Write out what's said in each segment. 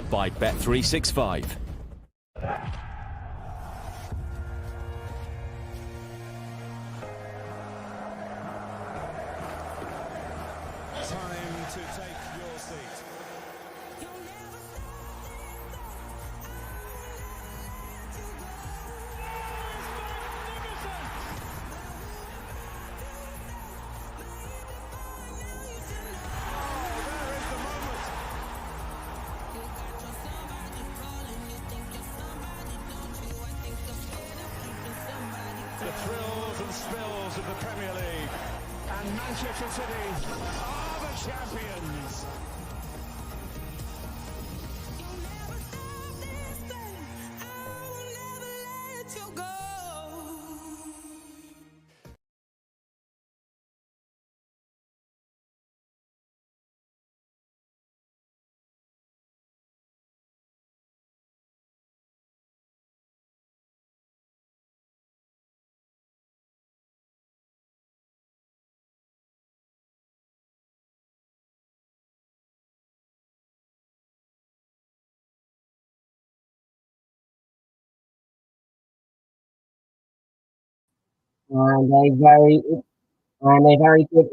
By Bet365. Time to take your seat. The thrills and spills of the Premier League, and Manchester City are the champions. and a very good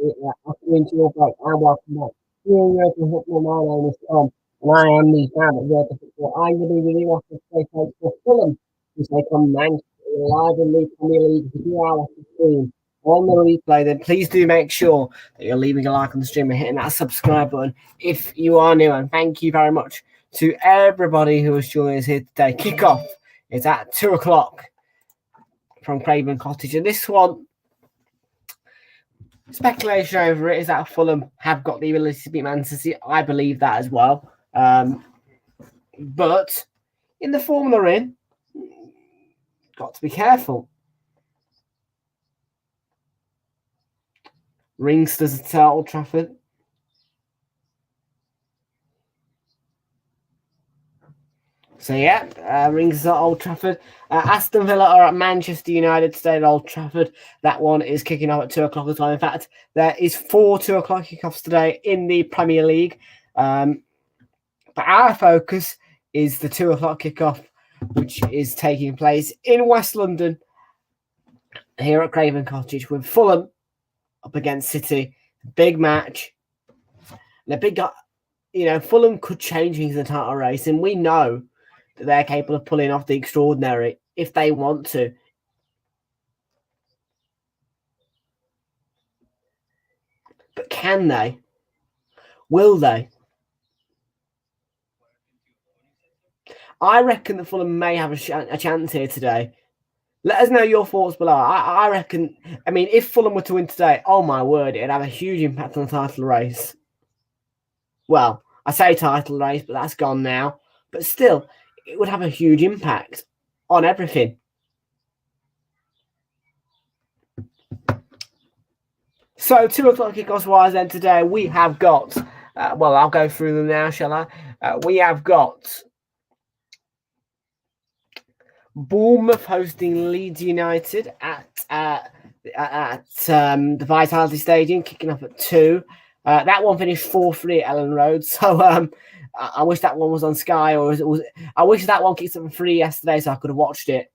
afternoon to you folks, and welcome back to Realltom Football. My name is Tom, and I am the fan of Realltom Football. I'm going to be really off to play for Fulham, who take on Manchester live in the Premier League 2-hour-15 on the replay. Then please do make sure that you're leaving a like on the stream and hitting that subscribe button if you are new. And thank you very much to everybody who has joined us here today. Kickoff is at 2 o'clock from Craven Cottage, and this one, speculation over it is that Fulham have got the ability to beat Man City. I believe that as well, but in the form they're in, got to be careful. Ringsters at Old Trafford. So yeah, Rings at Old Trafford. Aston Villa are at Manchester United today at Old Trafford. That one is kicking off at 2 o'clock as well. In fact, there is 4 2 o'clock kickoffs today in the Premier League. But our focus is the 2 o'clock kickoff, which is taking place in West London here at Craven Cottage with Fulham up against City. Big match. And a big, Fulham could change things in the title race, and we know that they're capable of pulling off the extraordinary if they want to. But can they? Will they? I reckon that Fulham may have a chance here today. Let us know your thoughts below. I reckon, I mean, if Fulham were to win today, oh my word, it'd have a huge impact on the title race. Well, I say title race, but that's gone now. But still, it would have a huge impact on everything. So 2 o'clock kickoffs wise then today, we have got, well, I'll go through them now, shall I? We have got Bournemouth hosting Leeds United at the Vitality Stadium, kicking off at 2. That one finished 4-3 at Ellen Road. So I wish that one was on Sky, or I wish that one kicked up for free yesterday so I could have watched it.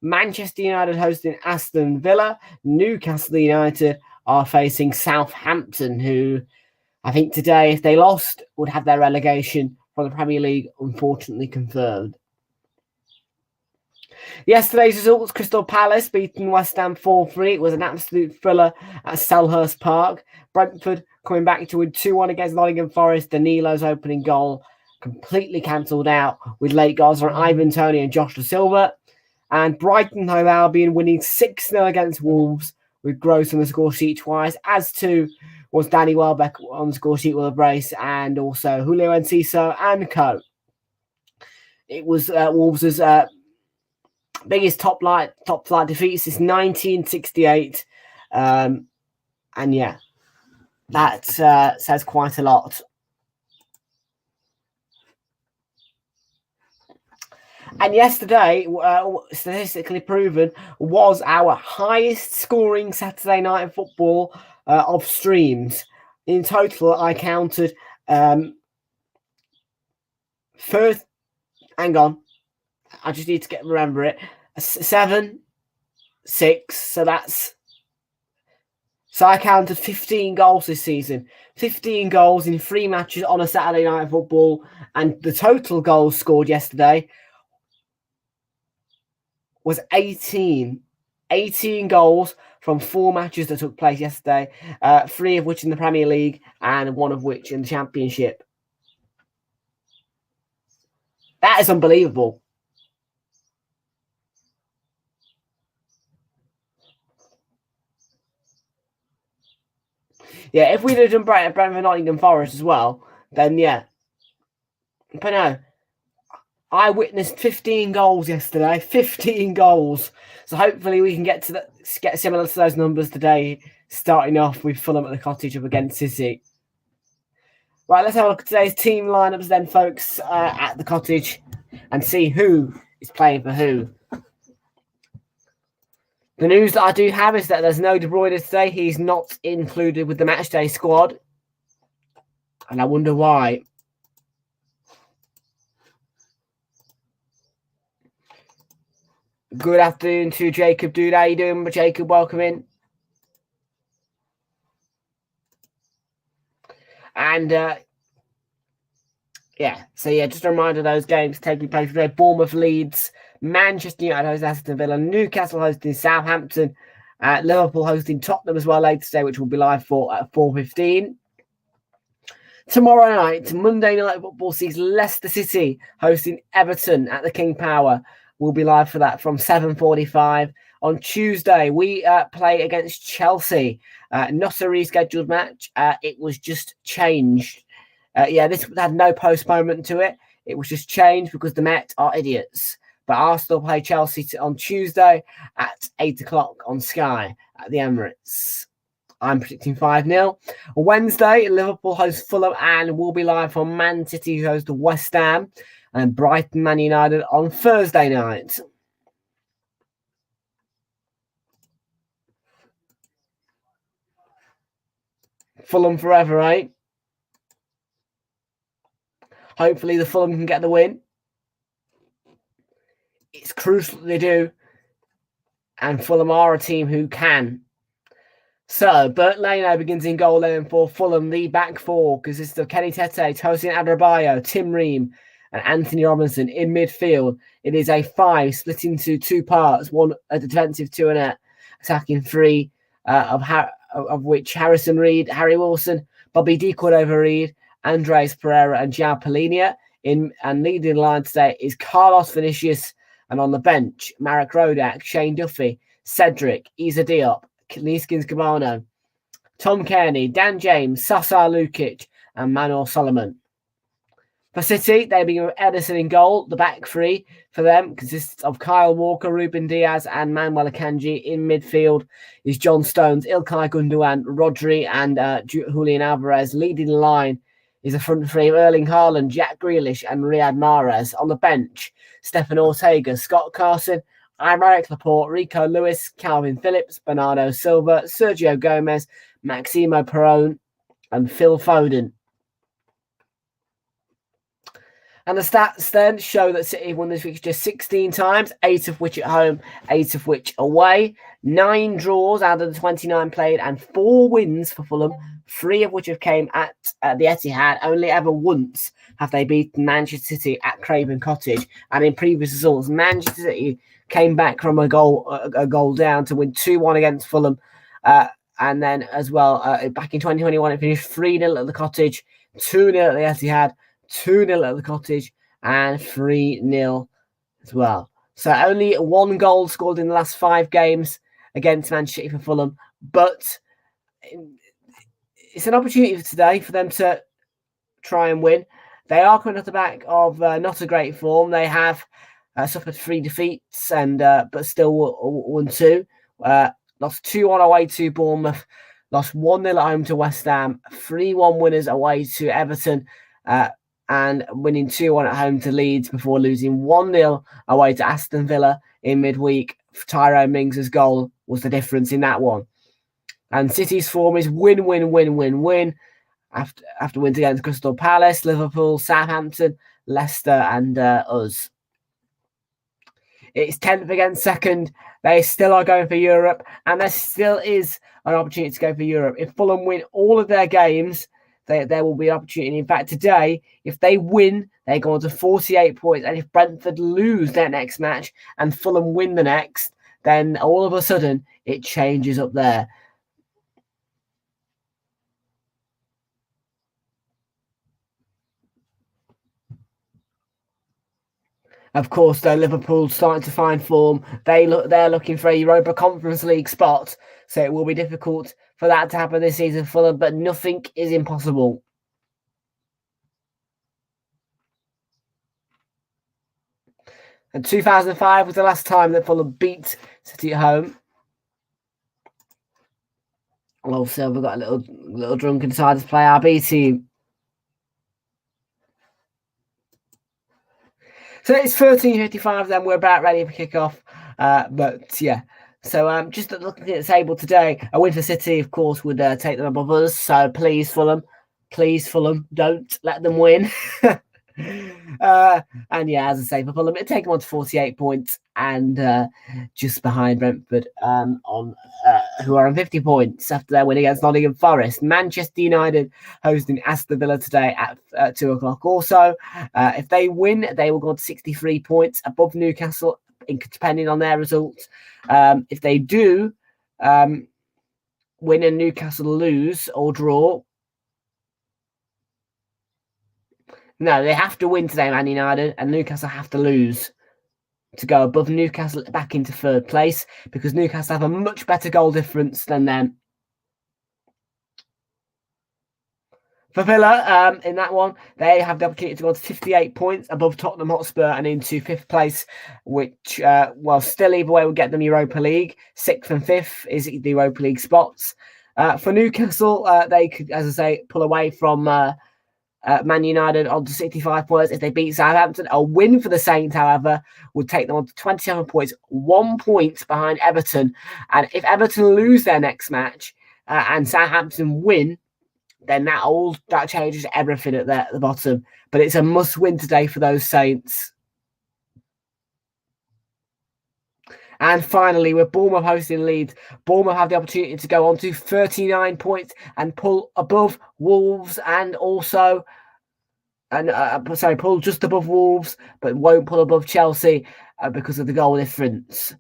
Manchester United hosting Aston Villa. Newcastle United are facing Southampton, who I think today, if they lost, would have their relegation from the Premier League unfortunately confirmed. Yesterday's results: Crystal Palace beating West Ham 4-3. It was an absolute thriller at Selhurst Park. Brentford coming back to win 2-1 against Nottingham Forest. Danilo's opening goal completely cancelled out with late goals from Ivan Toney and Josh Da Silva. And Brighton Hove Albion winning 6-0 against Wolves with Gross on the score sheet twice, as too was Danny Welbeck on the score sheet with a brace, and also Julio Enciso and co. It was Wolves' biggest top flight defeat since 1968. And yeah, that says quite a lot. And yesterday, statistically proven, was our highest scoring Saturday night football of streams. In total, I counted first. Hang on, I just need to remember it. 7, 6. So I counted 15 goals this season. 15 goals in 3 matches on a Saturday night football, and the total goals scored yesterday was 18. 18 goals from 4 matches that took place yesterday, 3 of which in the Premier League and 1 of which in the Championship. That is unbelievable. Yeah, if we'd have done Brentford Nottingham Forest as well, then yeah. But no, I witnessed 15 goals yesterday. 15 goals. So hopefully we can get similar to those numbers today, starting off with Fulham at the Cottage up against City. Right, let's have a look at today's team lineups then, folks, at the Cottage, and see who is playing for who. The news that I do have is that there's no De Bruyne today. He's not included with the matchday squad. And I wonder why. Good afternoon to Jacob Dude. How you doing, Jacob? Welcome in. And just a reminder of those games taking place today. Bournemouth Leeds, Manchester United hosting Aston Villa, Newcastle hosting Southampton, Liverpool hosting Tottenham as well later today, which will be live for at 4:15. Tomorrow night, Monday Night Football sees Leicester City hosting Everton at the King Power. We'll be live for that from 7:45. On Tuesday, we play against Chelsea. Not a rescheduled match. It was just changed. This had no postponement to it. It was just changed because the Met are idiots. But Arsenal play Chelsea on Tuesday at 8 o'clock on Sky at the Emirates. I'm predicting 5-0. Wednesday, Liverpool host Fulham and will be live from Man City, who host West Ham, and Brighton Man United on Thursday night. Fulham forever, eh? Hopefully the Fulham can get the win. It's crucial that they do. And Fulham are a team who can. So, Bert Leno begins in goal then for Fulham, the back four, consists of Kenny Tete, Tosin Adarabioyo, Tim Ream, and Anthony Robinson in midfield. It is a 5 split into 2 parts, one a defensive, 2 and attacking 3, of which Harrison Reed, Harry Wilson, Bobby D. Cordova-Reid, Andres Pereira and João Palhinha. And leading the line today is Carlos Vinicius, and on the bench, Marek Rodak, Shane Duffy, Cedric, Isa Diop, Niskins Cabano, Tom Kearney, Dan James, Sasa Lukic, and Manuel Solomon. For City, they begin with Edison in goal. The back 3 for them consists of Kyle Walker, Ruben Diaz, and Manuel Akanji. In midfield is John Stones, Ilkay Gundogan, Rodri, and Julian Alvarez. Leading the line is a front 3 of Erling Haaland, Jack Grealish, and Riyad Mahrez. On the bench, Stefan Ortega, Scott Carson, Aymeric Laporte, Rico Lewis, Calvin Phillips, Bernardo Silva, Sergio Gomez, Maximo Perrone, and Phil Foden. And the stats then show that City won this fixture 16 times, 8 of which at home, 8 of which away. 9 draws out of the 29 played, and 4 wins for Fulham, 3 of which have came at the Etihad. Only ever once have they beaten Manchester City at Craven Cottage. And in previous results, Manchester City came back from a goal down to win 2-1 against Fulham. And then as well, back in 2021, it finished 3-0 at the Cottage, 2-0 at the Etihad, 2-0 at the Cottage, and 3-0 as well. So only 1 goal scored in the last 5 games against Manchester City for Fulham. But it's an opportunity for today for them to try and win. They are coming off the back of not a great form. They have suffered 3 defeats, and but still won 2. Lost 2-1 away to Bournemouth, lost 1-0 at home to West Ham, 3-1 winners away to Everton, and winning 2-1 at home to Leeds before losing 1-0 away to Aston Villa in midweek. Tyrone Mings' goal was the difference in that one. And City's form is win, win, win, win, win. After wins against Crystal Palace, Liverpool, Southampton, Leicester, and us. It's 10th against 2nd. They still are going for Europe, and there still is an opportunity to go for Europe. If Fulham win all of their games, there will be an opportunity. In fact, today, if they win, they go on to 48 points. And if Brentford lose their next match and Fulham win the next, then all of a sudden it changes up there. Of course, though, Liverpool starting to find form. They're looking for a Europa Conference League spot, so it will be difficult for that to happen this season for them, but nothing is impossible. And 2005 was the last time that Fulham beat City at home. Also, we've got a little drunken side to play our B team. So it's 13:55 then, we're about ready for kickoff. But yeah, so just looking at the table today, a win for City, of course, would take them above us. So please, Fulham, don't let them win. And yeah, as I say, for Fulham, it'd take them on to 48 points, and just behind Brentford who are on 50 points after their win against Nottingham Forest. Manchester United hosting Aston Villa today at 2 o'clock. Also, if they win, they will go on to 63 points above Newcastle, depending on their results. If they do win and Newcastle lose or draw, no, they have to win today, Man United, and Newcastle have to lose to go above Newcastle back into 3rd place, because Newcastle have a much better goal difference than them. For Villa, in that one, they have the opportunity to go to 58 points above Tottenham Hotspur and into 5th place, which, still either way will get them Europa League. 6th and 5th is the Europa League spots. For Newcastle, they could, as I say, pull away from Man United onto 65 points if they beat Southampton. A win for the Saints, however, would take them on to 27 points, 1 point behind Everton. And if Everton lose their next match and Southampton win, then that changes everything at the bottom. But it's a must-win today for those Saints. And finally, with Bournemouth hosting Leeds, Bournemouth have the opportunity to go on to 39 points and pull above Wolves and also and sorry, pull just above Wolves, but won't pull above Chelsea because of the goal difference.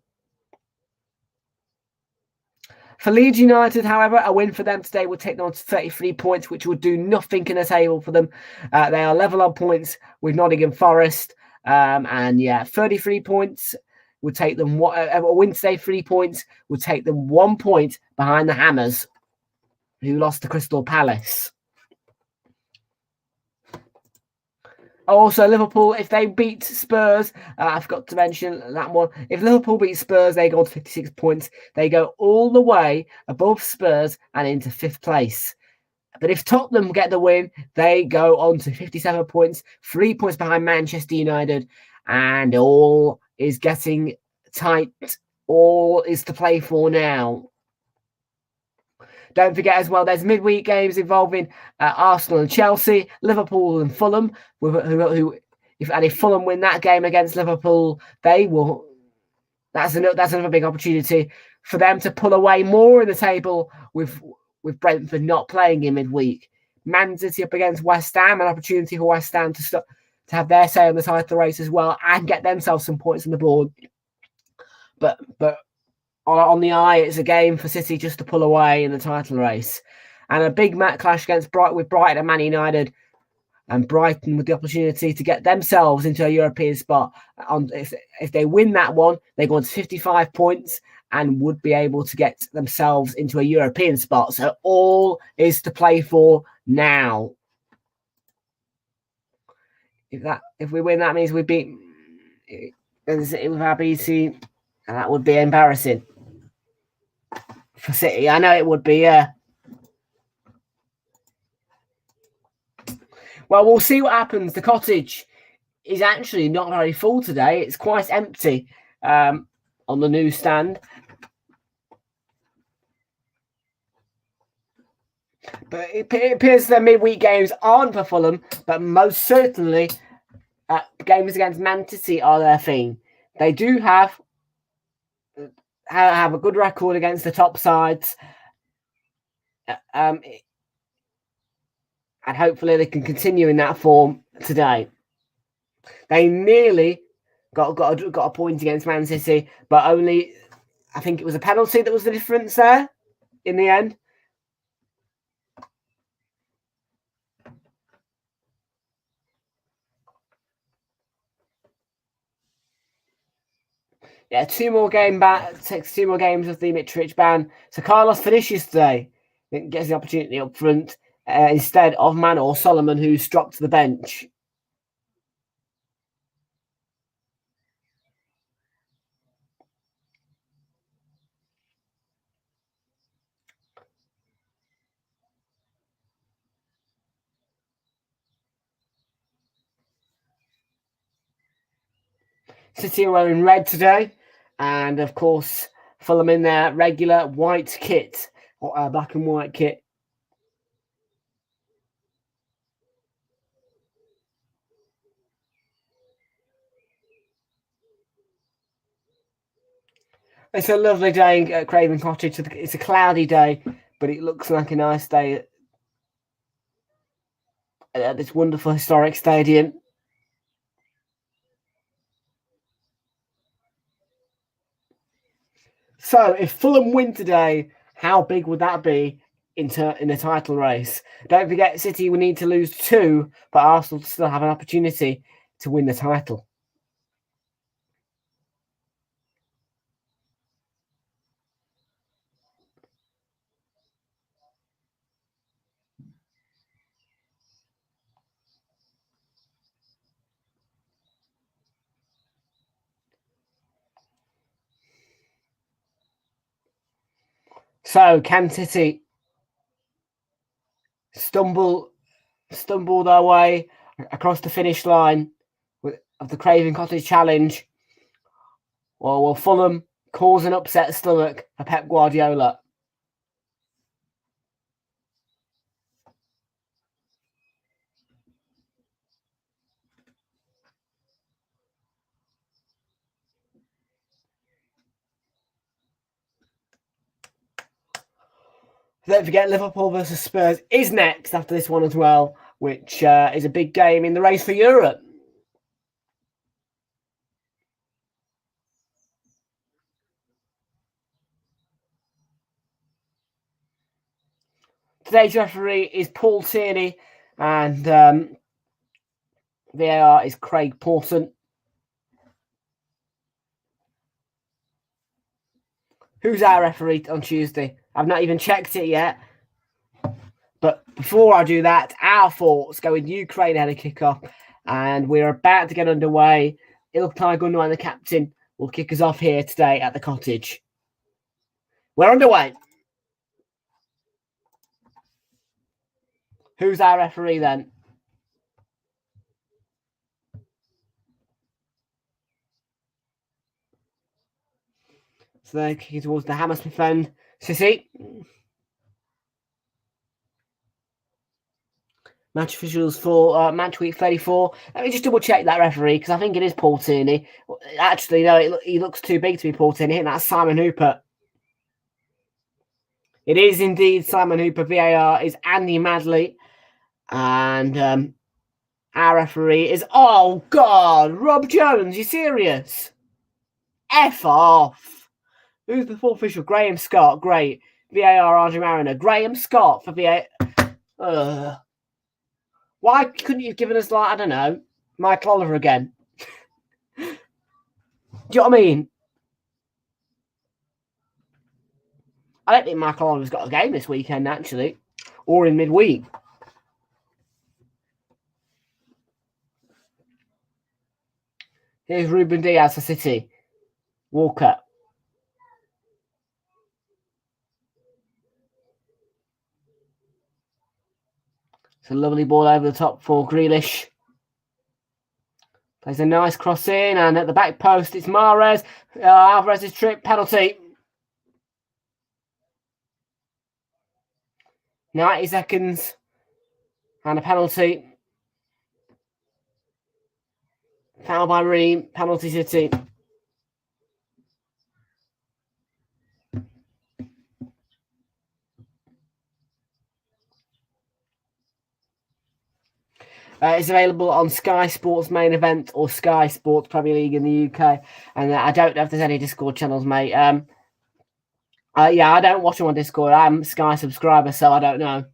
For Leeds United, however, a win for them today would take them on to 33 points, which would do nothing in the table for them. They are level on points with Nottingham Forest. And yeah, 33 points would take them, a win today, 3 points, would take them 1 point behind the Hammers, who lost to Crystal Palace. Also, Liverpool, if they beat Spurs, I forgot to mention that one. If Liverpool beat Spurs, they go on to 56 points. They go all the way above Spurs and into 5th place. But if Tottenham get the win, they go on to 57 points, 3 points behind Manchester United, and all is getting tight. All is to play for now. Don't forget as well, there's midweek games involving Arsenal and Chelsea, Liverpool and Fulham. If Fulham win that game against Liverpool, they will. That's another big opportunity for them to pull away more in the table with Brentford not playing in midweek. Man City up against West Ham, an opportunity for West Ham to have their say on the title race as well and get themselves some points on the board. But on the eye, it's a game for City just to pull away in the title race. And a big match clash with Brighton and Man United. And Brighton with the opportunity to get themselves into a European spot. If they win that one, they go on to 55 points and would be able to get themselves into a European spot. So all is to play for now. If we win, that means we beat City with our BT, and that would be embarrassing for City. I know it would be, yeah. Well, we'll see what happens. The cottage is actually not very full today. It's quite empty on the newsstand. But it appears the midweek games aren't for Fulham, but most certainly games against Man City are their thing. They do have a good record against the top sides. And hopefully they can continue in that form today. They nearly got a point against Man City, but only, I think it was a penalty that was the difference there in the end. Yeah, 2 more games of the Mitrovic ban. So Carlos finishes today. Gets the opportunity up front instead of Manor Solomon, who's dropped to the bench. City are wearing red today, and of course Fulham in their regular white kit, or black and white kit. It's a lovely day at Craven Cottage. It's a cloudy day, but it looks like a nice day at this wonderful historic stadium. So, if Fulham win today, how big would that be in the title race? Don't forget, City will need to lose 2, but Arsenal still have an opportunity to win the title. So, can City stumble their way across the finish line of the Craven Cottage Challenge, or will Fulham cause an upset stomach for Pep Guardiola? Don't forget, Liverpool versus Spurs is next after this one as well. which is a big game in the race for Europe. Today's referee is Paul Tierney, and VAR is Craig Pawson. Who's our referee on Tuesday? I've not even checked it yet. But before I do that, our thoughts go in Ukraine ahead of kickoff, and we're about to get underway. Ilkay Gundogan, the captain, will kick us off here today at the cottage. We're underway. Who's our referee then? So they're kicking towards the Hammersmith end. Sissy. Match officials for match week 34. Let me just double check that referee because I think it is Paul Tierney. Actually, no, he looks too big to be Paul Tierney. I think that's Simon Hooper. It is indeed Simon Hooper. VAR is Andy Madley. And our referee is, oh God, Rob Jones. You serious? F off. Who's the full official? Graham Scott. Great. VAR Andrew Mariner. Graham Scott for VAR. Why couldn't you have given us, like, I don't know, Michael Oliver again? Do you know what I mean? I don't think Michael Oliver's got a game this weekend, actually. Or in midweek. Here's Ruben Diaz for City. Walker. It's a lovely ball over the top for Grealish. Plays a nice cross in, and at the back post, it's Mahrez. Alvarez's trip, penalty. 90 seconds. And a penalty. Foul by Ream. Penalty City. It's available on Sky Sports Main Event or Sky Sports Premier League in the UK. And I don't know if there's any Discord channels, mate. Yeah, I don't watch them on Discord. I'm a Sky subscriber, so I don't know.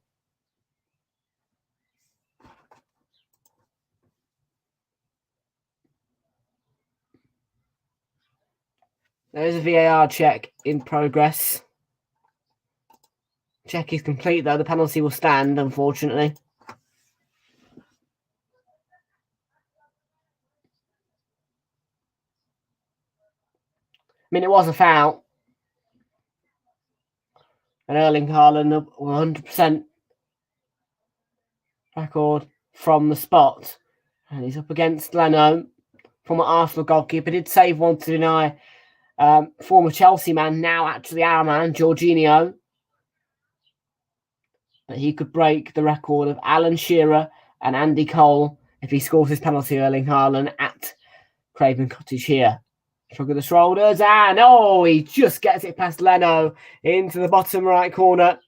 There is a VAR check in progress. Check is complete, though. The penalty will stand, unfortunately. I mean, it was a foul. And Erling Haaland, 100% record from the spot. And he's up against Leno, former Arsenal goalkeeper. Did save one to deny former Chelsea man, now actually our man, Jorginho. But he could break the record of Alan Shearer and Andy Cole if he scores his penalty, Erling Haaland, at Craven Cottage here. Shrug of the shoulders, and he just gets it past Leno into the bottom right corner.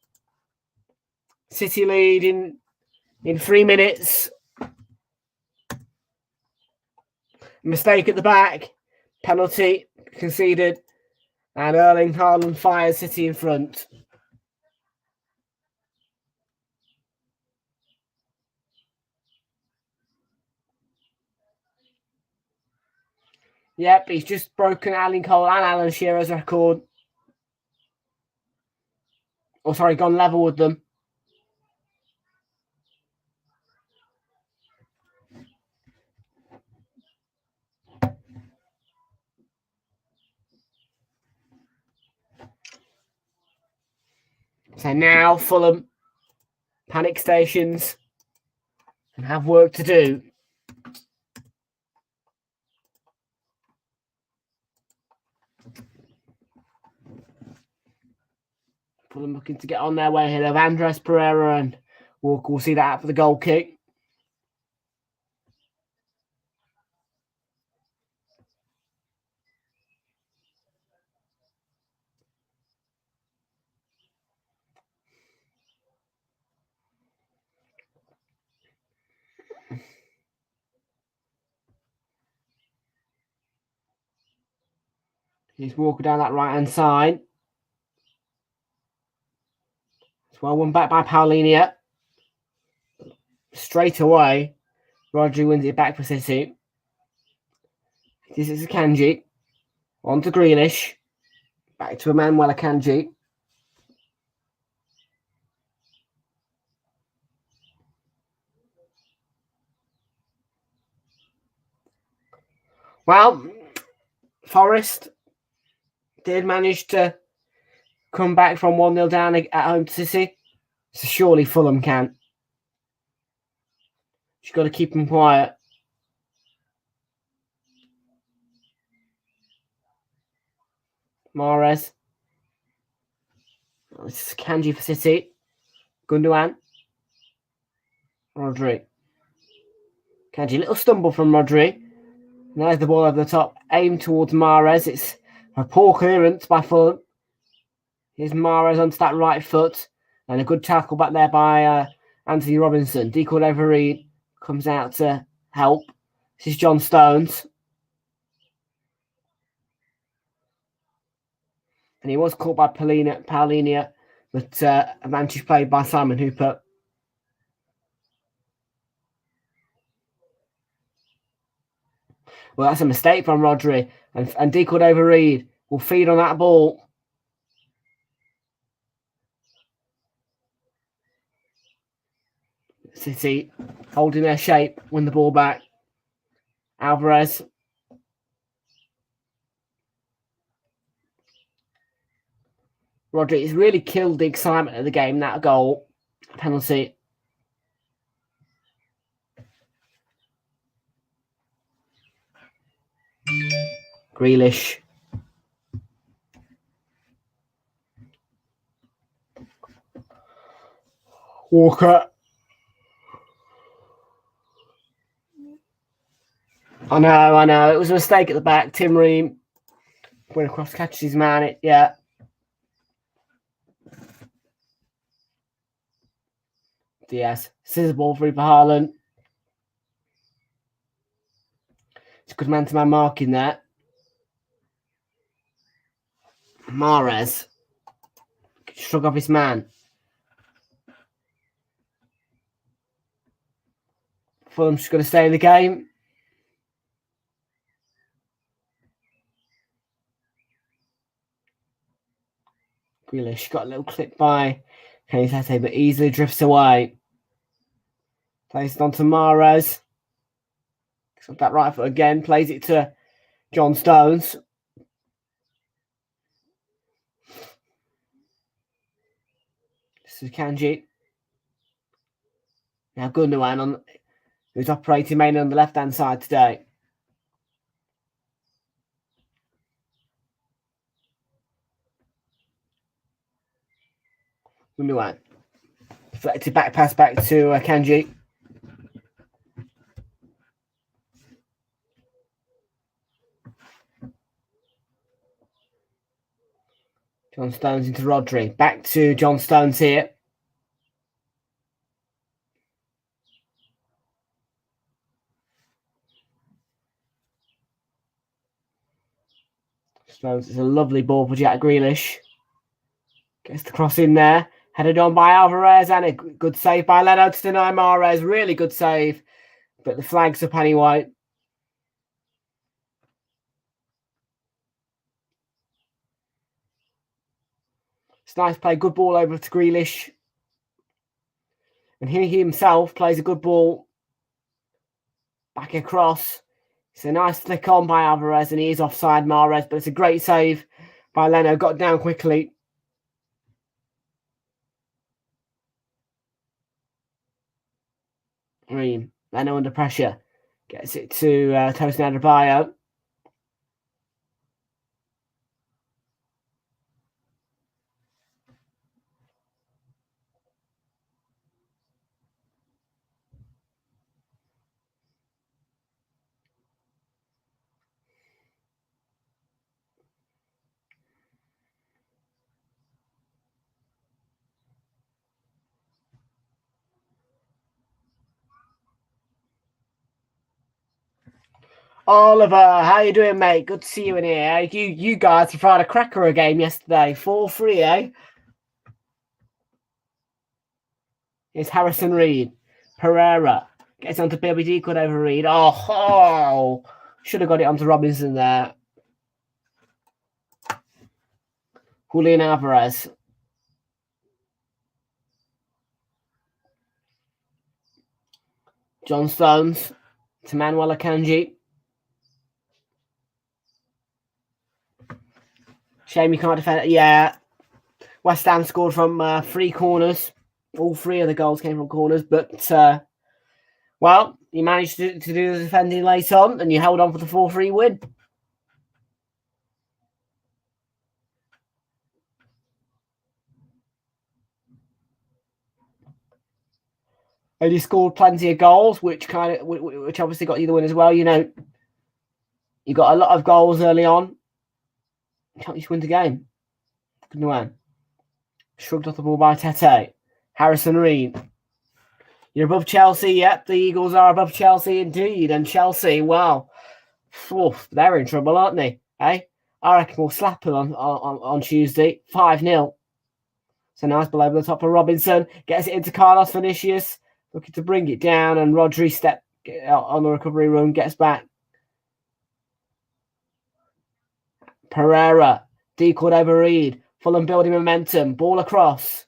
City lead in 3 minutes. Mistake at the back. Penalty conceded. And Erling Haaland fires City in front. Yep, he's just broken Erling Cole and Alan Shearer's record. Gone level with them. So now Fulham, panic stations, and have work to do. Fulham looking to get on their way ahead of Andres Pereira, and Walker will see that out for the goal kick. He's walking down that right-hand side. It's well won back by Paulinia. Straight away, Rodri wins it back for City. This is Akanji. On to Grealish. Back to Emmanuel Akanji. Well, Forest did manage to come back from 1-0 down at home to City. So surely Fulham can. She's got to keep them quiet. Mahrez. This is Kanji for City. Gundogan. Rodri. Kanji, little stumble from Rodri. There's the ball over the top. Aimed towards Mahrez. It's a poor clearance by Fulham. Here's Mahrez onto that right foot. And a good tackle back there by Anthony Robinson. Decored over Reed. Comes out to help. This is John Stones. And he was caught by Paulinia. But advantage played by Simon Hooper. Well, that's a mistake from Rodri. And decored over Reed will feed on that ball. City holding their shape, win the ball back. Alvarez. Rodri has really killed the excitement of the game, that goal. Penalty. Grealish. Walker. I know. It was a mistake at the back. Tim Ream went across, catches his man. Diaz. Scissor ball through for Haaland. It's a good man-to-man marking there. Mahrez. Shrug off his man. Fulham's just going to stay in the game. Grealish got a little clip by Kenny, but easily drifts away. Plays it on to Mahrez. Got that right foot again. Plays it to John Stones. This is Kanji. Now Gundogan, who's operating mainly on the left-hand side today. Gundogan. Deflected back pass back to Kanji. John Stones into Rodri. Back to John Stones here. Stones, it's a lovely ball for Jack Grealish. Gets the cross in there. Headed on by Alvarez and a good save by Leno to deny Mahrez. Really good save. But the flag's up anyway. It's nice play. Good ball over to Grealish. And he himself plays a good ball back across. It's a nice flick on by Alvarez and he is offside Mahrez. But it's a great save by Leno. Got down quickly. Ream. Leno under pressure. Gets it to Tosin Adebayo. Oliver, how you doing, mate? Good to see you in here. You guys provided a cracker a game yesterday. 4-3, eh? It's Harrison Reed. Pereira gets onto BBD, could over Reed. Oh, should have got it onto Robinson there. Julian Alvarez. John Stones to Manuel Akanji. Shame you can't defend it. Yeah. West Ham scored from 3 corners. All 3 of the goals came from corners, but well, you managed to do the defending late on, and you held on for the 4-3 win. And you scored plenty of goals, which obviously got you the win as well. You know, you got a lot of goals early on. Can't you win the game? Good one. Shrugged off the ball by Tete. Harrison Reed. You're above Chelsea. Yep, the Eagles are above Chelsea indeed. And Chelsea, well, they're in trouble, aren't they? Eh? I reckon we'll slap them on Tuesday. 5-0. So nice ball over the top of Robinson. Gets it into Carlos Vinicius. Looking to bring it down. And Rodri step on the recovery run. Gets back. Pereira. Decoyed over Reed. Fulham building momentum. Ball across.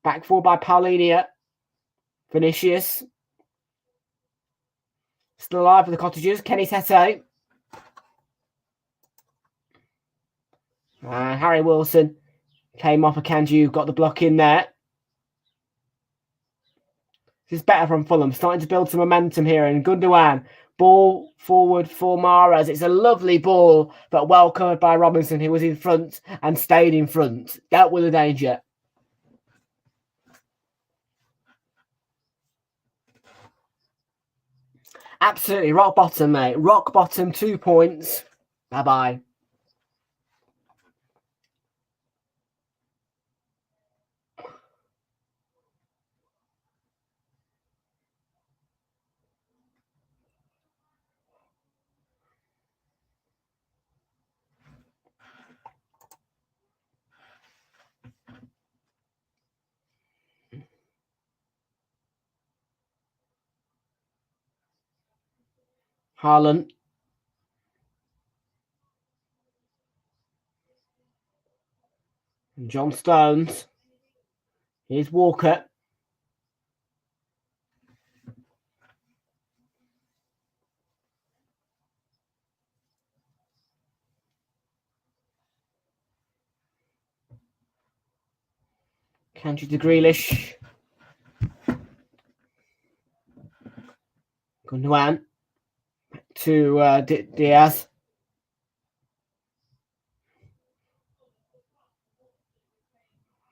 Back forward by Paulinia. Vinicius. Still alive for the Cottagers. Kenny Tete. Harry Wilson came off Akanji, got the block in there. This is better from Fulham. Starting to build some momentum here. And Gundogan. Ball forward for Mahrez. It's a lovely ball, but well covered by Robinson, who was in front and stayed in front. Dealt with the danger. Absolutely. Rock bottom, mate. Rock bottom, 2 points. Bye-bye. Haaland. John Stones. Here's Walker. Kanji to Grealish. Gundogan. To Diaz.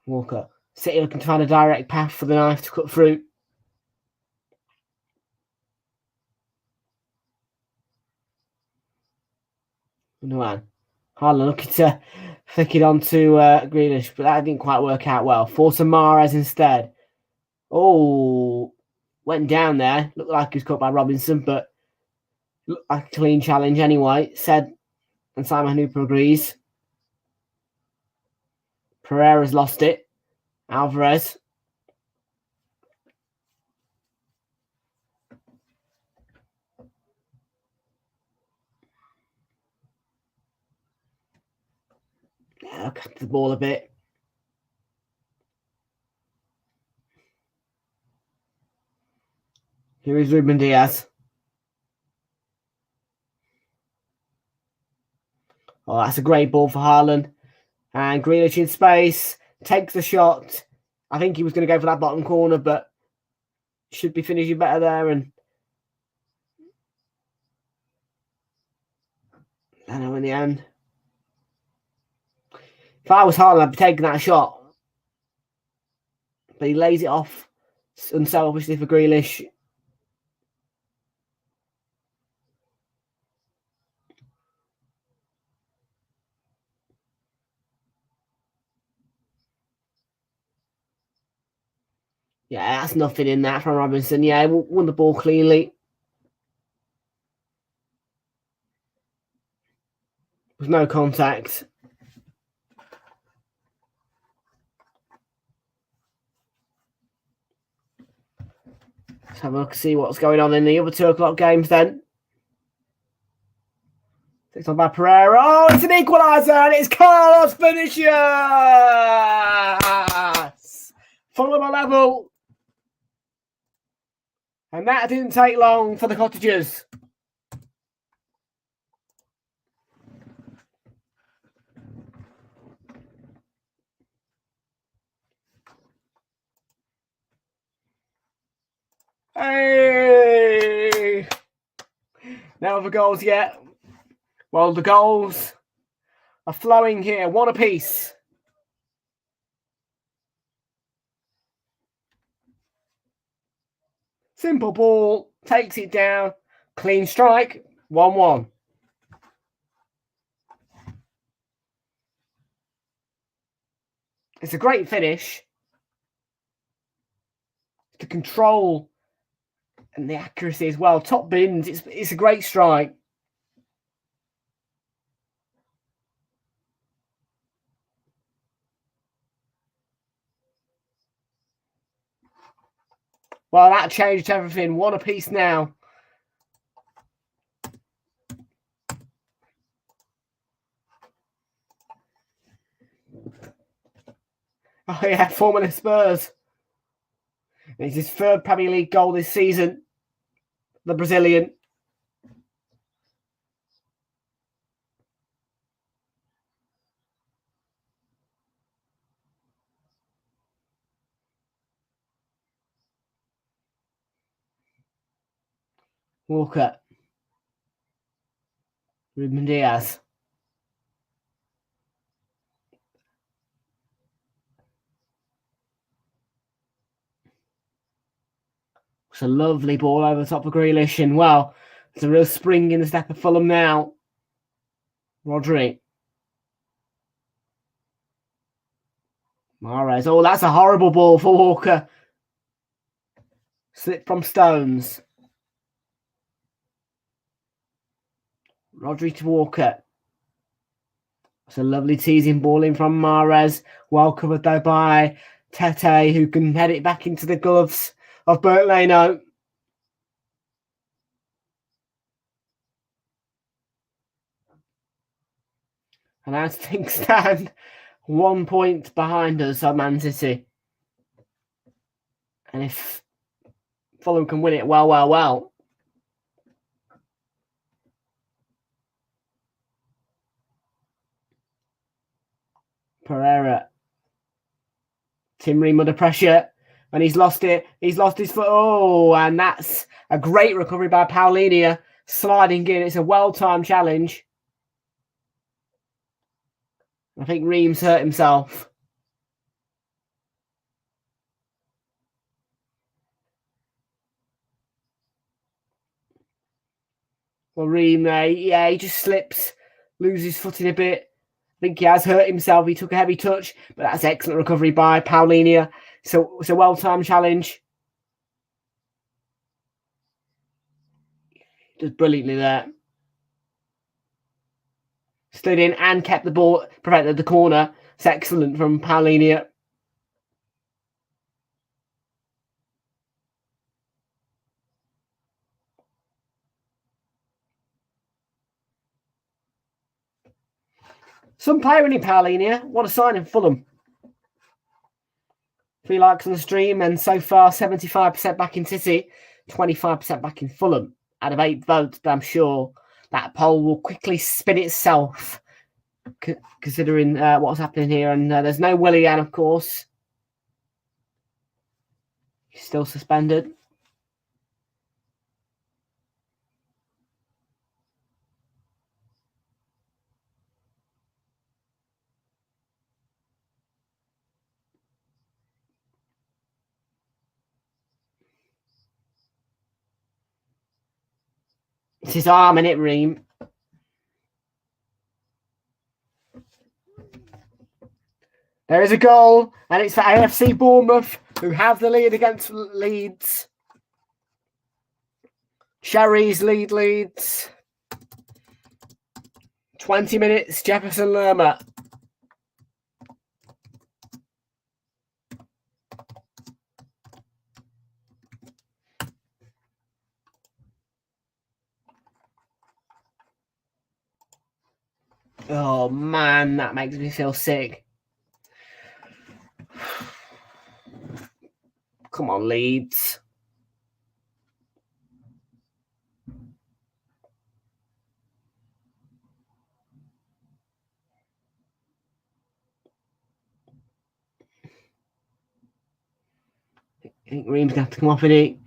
Walker. City looking to find a direct path for the knife to cut through. Gundogan. Haaland looking to flick it onto Grealish, but that didn't quite work out well. Force Mahrez instead. Oh, went down there. Looked like he was caught by Robinson, but looked like a clean challenge anyway. Said, and Simon Hooper agrees. Pereira's lost it. Alvarez. Yeah, cut the ball a bit. Here is Ruben Diaz. Oh, that's a great ball for Haaland. And Grealish in space. Takes the shot. I think he was going to go for that bottom corner, but should be finishing better there. And I know in the end. If I was Haaland, I'd be taking that shot. But he lays it off unselfishly for Grealish. Yeah, that's nothing in that from Robinson. Yeah, won the ball cleanly. was no contact. Let's have a look, see what's going on in the other 2 o'clock games then. It's on by Pereira. Oh, it's an equalizer, and it's Carlos Vinicius! Fulham level. And that didn't take long for the Cottagers. Hey! No other goals yet. Well, the goals are flowing here, one apiece. Simple ball, takes it down, clean strike, 1-1. It's a great finish. The control and the accuracy as well. Top bins, it's a great strike. Well, that changed everything. One apiece now. Oh yeah, former Spurs. It's his 3rd Premier League goal this season. The Brazilian. Walker. Ruben Diaz. It's a lovely ball over the top of Grealish, and well, there's a real spring in the step of Fulham now. Rodri. Mahrez. Oh, that's a horrible ball for Walker. Slip from Stones. Rodri to Walker. It's a lovely teasing ball in from Mahrez. Well covered though by Tete, who can head it back into the gloves of Bert Leno. And as things stand, 1 point behind us are Man City. And if Fulham can win it, well. Pereira. Tim Ream under pressure. And he's lost it. He's lost his foot. Oh, and that's a great recovery by Paulinho. Sliding in. It's a well-timed challenge. I think Ream's hurt himself. Well, Ream, yeah, he just slips, loses footing a bit. I think he has hurt himself. He took a heavy touch, but that's excellent recovery by Paulinho. So it's a well-timed challenge. Does brilliantly there. Slid in and kept the ball, prevented the corner. It's excellent from Paulinho. Some player in Paulinho. What a sign in Fulham. 3 likes on the stream, and so far 75% back in City, 25% back in Fulham. Out of 8 votes, but I'm sure that poll will quickly spin itself, considering what's happening here. And there's no Willian, of course. He's still suspended. It's his arm in it, Ream. There is a goal, and it's for AFC Bournemouth, who have the lead against Leeds. Sherry's leads. 20 minutes, Jefferson Lerma. Oh, man, that makes me feel sick. Come on, Leeds. I think Ream's going to have to come off in it.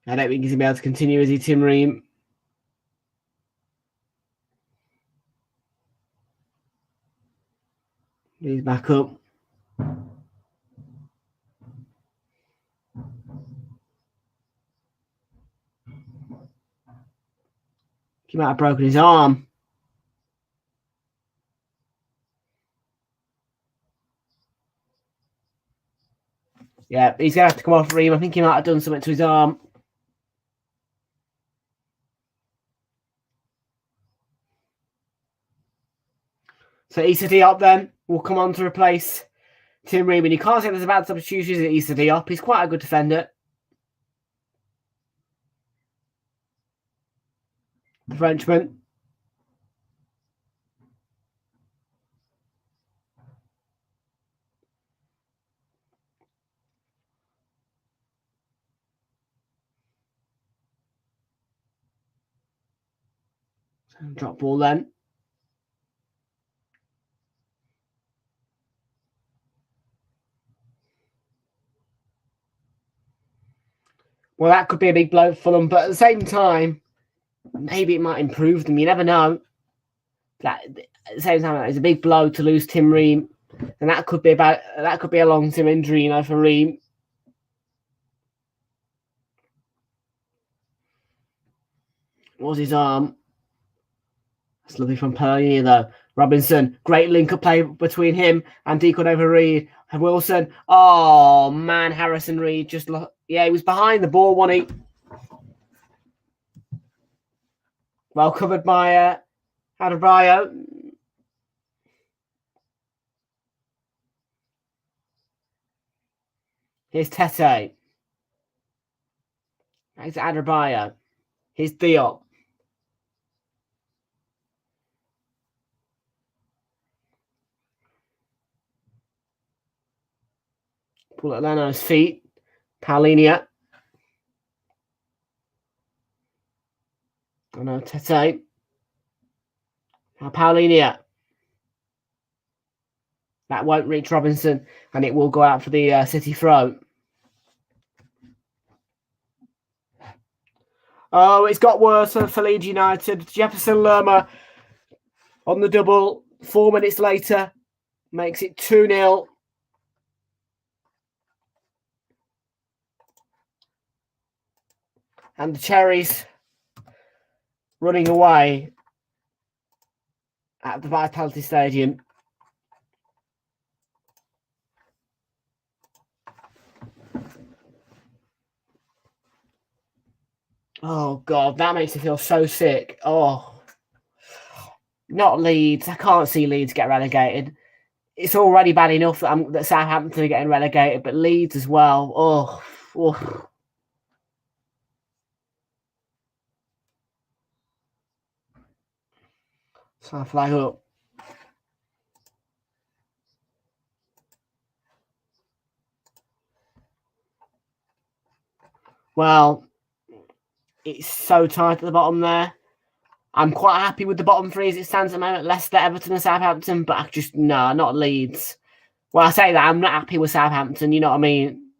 I don't think he's going to be able to continue, is he, Tim Ream? He's back up. He might have broken his arm. Yeah, he's going to have to come off Ream. I think he might have done something to his arm. So Issa Diop then will come on to replace Tim Ream. And you can't say there's a bad substitution at Issa Diop. He's quite a good defender. The Frenchman. Drop ball then. Well, that could be a big blow for Fulham, but at the same time, maybe it might improve them. You never know. That at the same time, it's a big blow to lose Tim Ream, and that could be a long-term injury, for Ream. What was his arm? That's lovely from Purley, though. Robinson, great link-up play between him and Deacon over Reed. And Wilson, oh man, Harrison Reed he was behind the ball, wasn't he? Well covered by Adebayo. Here's Tete. Here's Adebayo. Here's Diop. Pull at Leno's feet. Paulinia. Oh no, Tete. Now Paulinia. That won't reach Robinson, and it will go out for the City throw. Oh, it's got worse for Leeds United. Jefferson Lerma on the double. 4 minutes later, makes it 2-0. And the Cherries running away at the Vitality Stadium. Oh, God, that makes me feel so sick. Oh, not Leeds. I can't see Leeds get relegated. It's already bad enough that Southampton are getting relegated, but Leeds as well. Oh. So I flag up. Well, it's so tight at the bottom there. I'm quite happy with the bottom three as it stands at the moment. Leicester, Everton and Southampton, but not Leeds. Well, I say that, I'm not happy with Southampton, you know what I mean?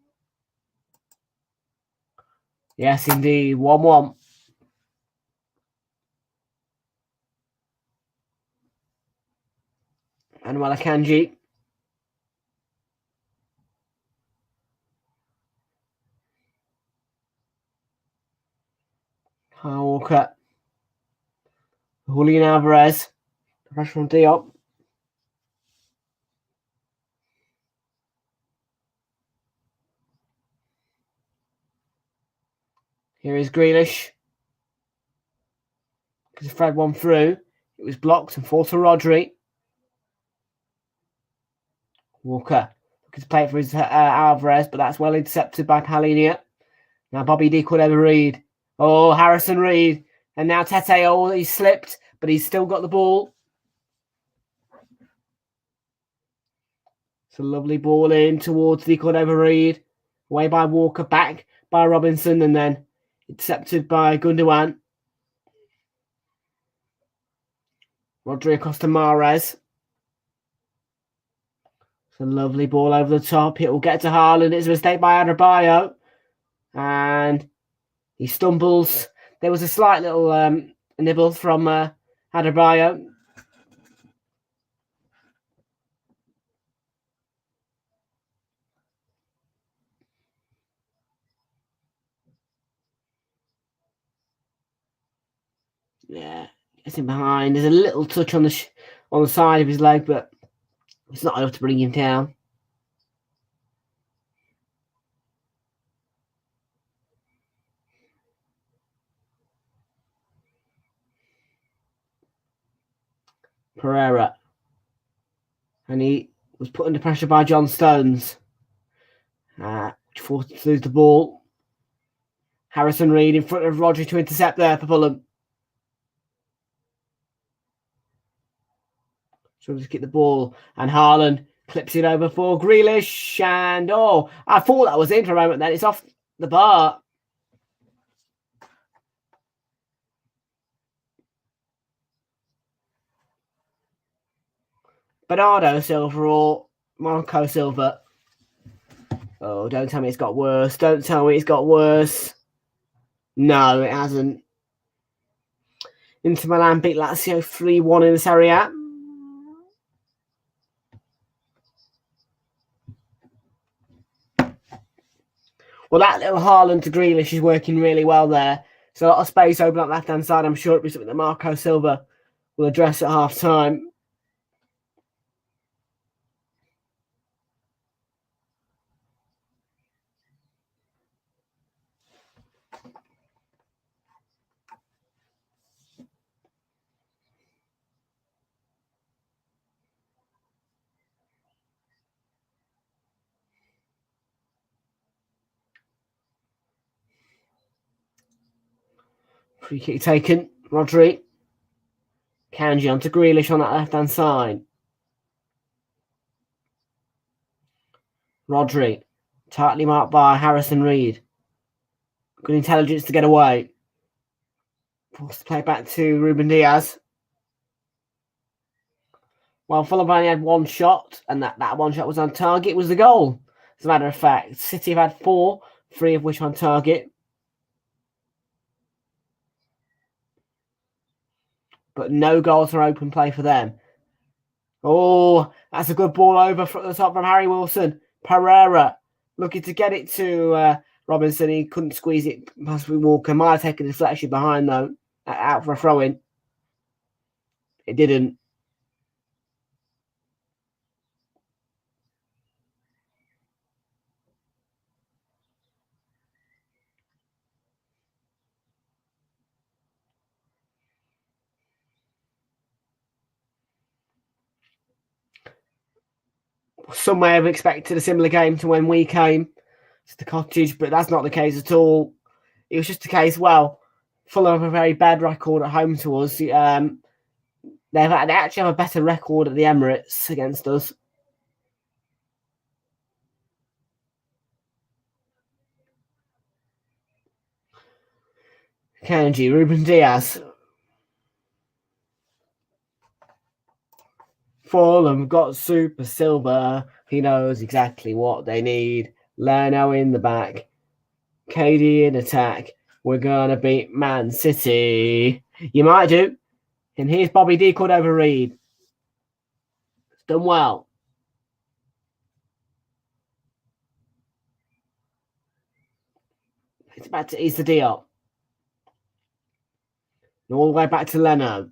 Yes, indeed. 1-1. Manuel Akanji. Kyle Walker. Julian Alvarez. Fresh from Diop. Here is Grealish. Because Fred won through. It was blocked and fall to Rodri. Walker looking to play it for his Alvarez, but that's well intercepted by Palhinha. Now Bobby D could ever Reed. Oh, Harrison Reed. And now Tete, oh, he slipped, but he's still got the ball. It's a lovely ball in towards the Cordova Reed. Away by Walker, back by Robinson, and then intercepted by Gundogan. Rodri across to Mahrez. It's a lovely ball over the top. It will get to Haaland. It's a mistake by Adebayo. And he stumbles. There was a slight little nibble from Adebayo. Yeah, gets him behind. There's a little touch on the side of his leg, but it's not enough to bring him down. Pereira. And he was put under pressure by John Stones. Which forced him to lose the ball. Harrison Reed in front of Rodri to intercept there for Fulham. So just get the ball. And Haaland clips it over for Grealish. And I thought that was in for a moment then. It's off the bar. Bernardo Silva or Marco Silva. Oh, don't tell me it's got worse. Don't tell me it's got worse. No, it hasn't. Inter Milan beat Lazio 3-1 in the Serie A. Well, that little Haaland to Grealish is working really well there. So a lot of space open up left-hand side. I'm sure it'll be something that Marco Silva will address at half-time. Free kick taken. Rodri. Kanji onto Grealish on that left-hand side. Rodri. Tightly marked by Harrison Reed. Good intelligence to get away. Forced to play back to Ruben Diaz. Well, Fulham only had one shot, and that one shot was on target. It was the goal, as a matter of fact. City have had 4, 3 of which on target. But no goals for open play for them. Oh, that's a good ball over from the top from Harry Wilson. Pereira looking to get it to Robinson. He couldn't squeeze it past Walker. Might have taken a deflection behind, though. Out for a throw-in. It didn't. Some may have expected a similar game to when we came to the Cottage, but that's not the case at all. It was just a case, Fulham have a very bad record at home to us. They actually have a better record at the Emirates against us. Kanji, Ruben Diaz. Fulham got Super Silva. He knows exactly what they need. Leno in the back. KD in attack. We're going to beat Man City. You might do. And here's Bobby D Cordova Reed. It's done well. It's back to Issa Diop. And all the way back to Leno.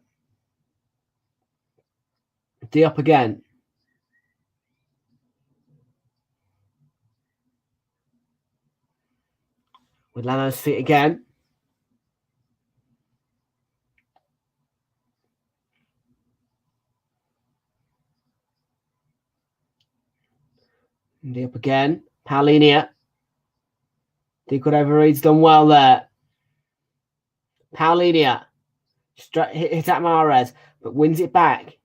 Diop again. With Leno's feet again. And up again. Paulinia. Did whatever he's done well there. Paulinia. Hit at Mahrez, but wins it back.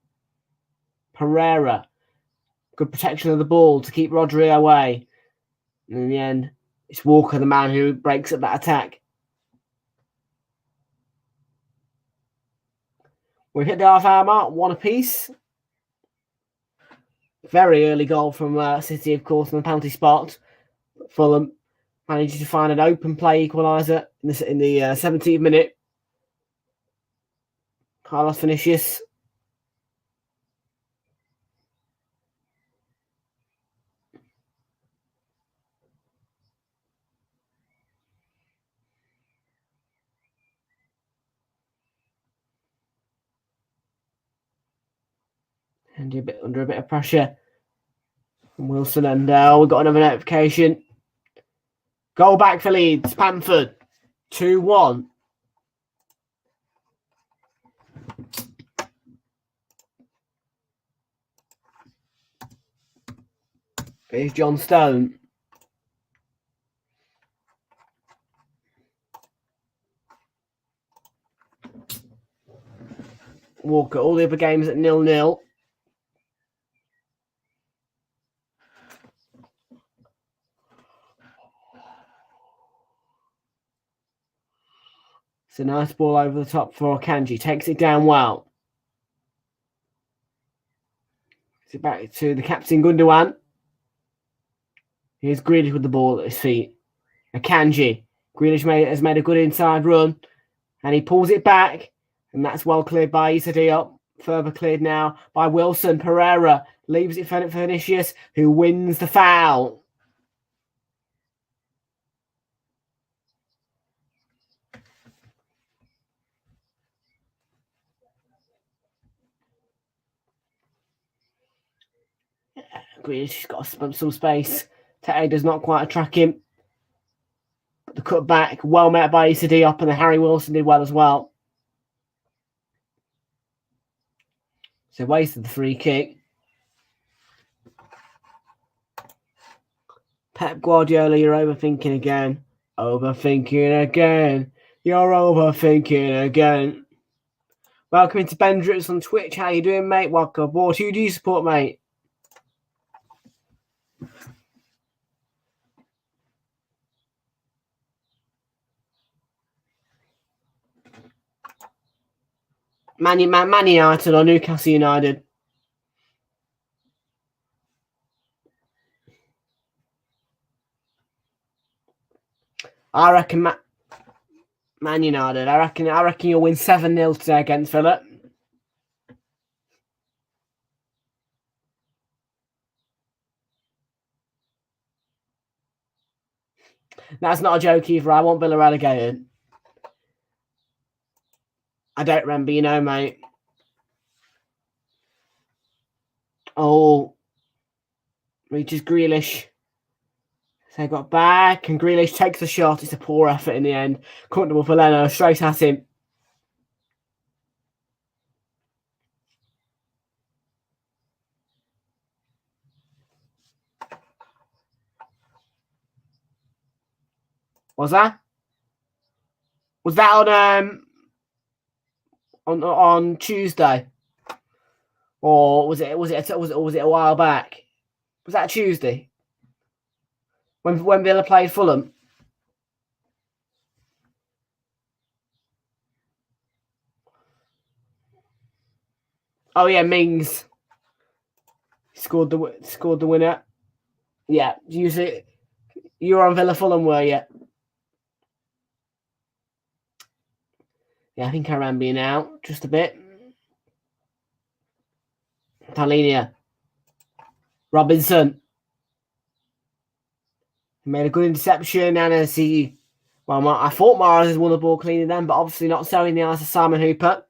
Pereira. Good protection of the ball to keep Rodri away. And in the end, it's Walker, the man who breaks up that attack. We've hit the half-hour mark, one apiece. Very early goal from City, of course, on the penalty spot. Fulham managed to find an open play equalizer in the 17th minute. Carlos Vinicius. And under a bit of pressure from Wilson. And we've got another notification. Goal back for Leeds. Bamford. 2-1. Here's John Stone. Walker. All the other games at 0-0. It's a nice ball over the top for Akanji. Takes it down well. It's back to the captain, Gundogan. Here's Grealish with the ball at his feet. Akanji. Grealish has made a good inside run. And he pulls it back. And that's well cleared by Issa Diop. Further cleared now by Wilson. Pereira leaves it for Vinicius, who wins the foul. Grealish has got some space. Tete does not quite track him. But the cut back, well met by Issa Diop, and Harry Wilson did well as well. So wasted the free kick. Pep Guardiola, you're overthinking again. Overthinking again. You're overthinking again. Welcome into Ben Dritz on Twitch. How you doing, mate? Welcome aboard. Who do you support, mate? Man United or Newcastle United? I reckon Man United. I reckon you'll win 7-0 today against Philip. That's not a joke either. I want Villa relegated. I don't remember, you know, mate. Oh, reaches Grealish. So got back, and Grealish takes the shot. It's a poor effort in the end. Comfortable for Leno, straight at him. Was that on Tuesday, or was it a while back? Was that Tuesday when Villa played Fulham? Oh yeah, Mings scored the winner. Yeah, you were on Villa Fulham, were you? Yeah, I think I remember you now, just a bit. Paulinia. Robinson. He made a good interception, and I thought Mahrez has won the ball cleanly then, but obviously not so in the eyes of Simon Hooper.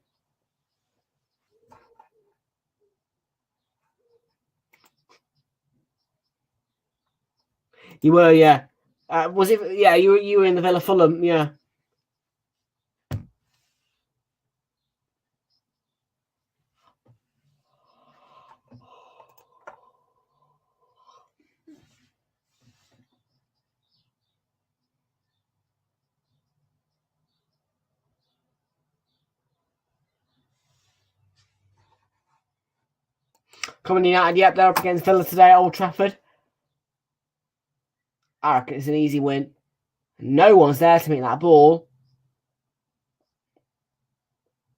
You were, yeah. Was it? Yeah, you were in the Villa Fulham, yeah. Coming United, yep, they're up against Villa today at Old Trafford. I reckon it's an easy win. No one's there to meet that ball.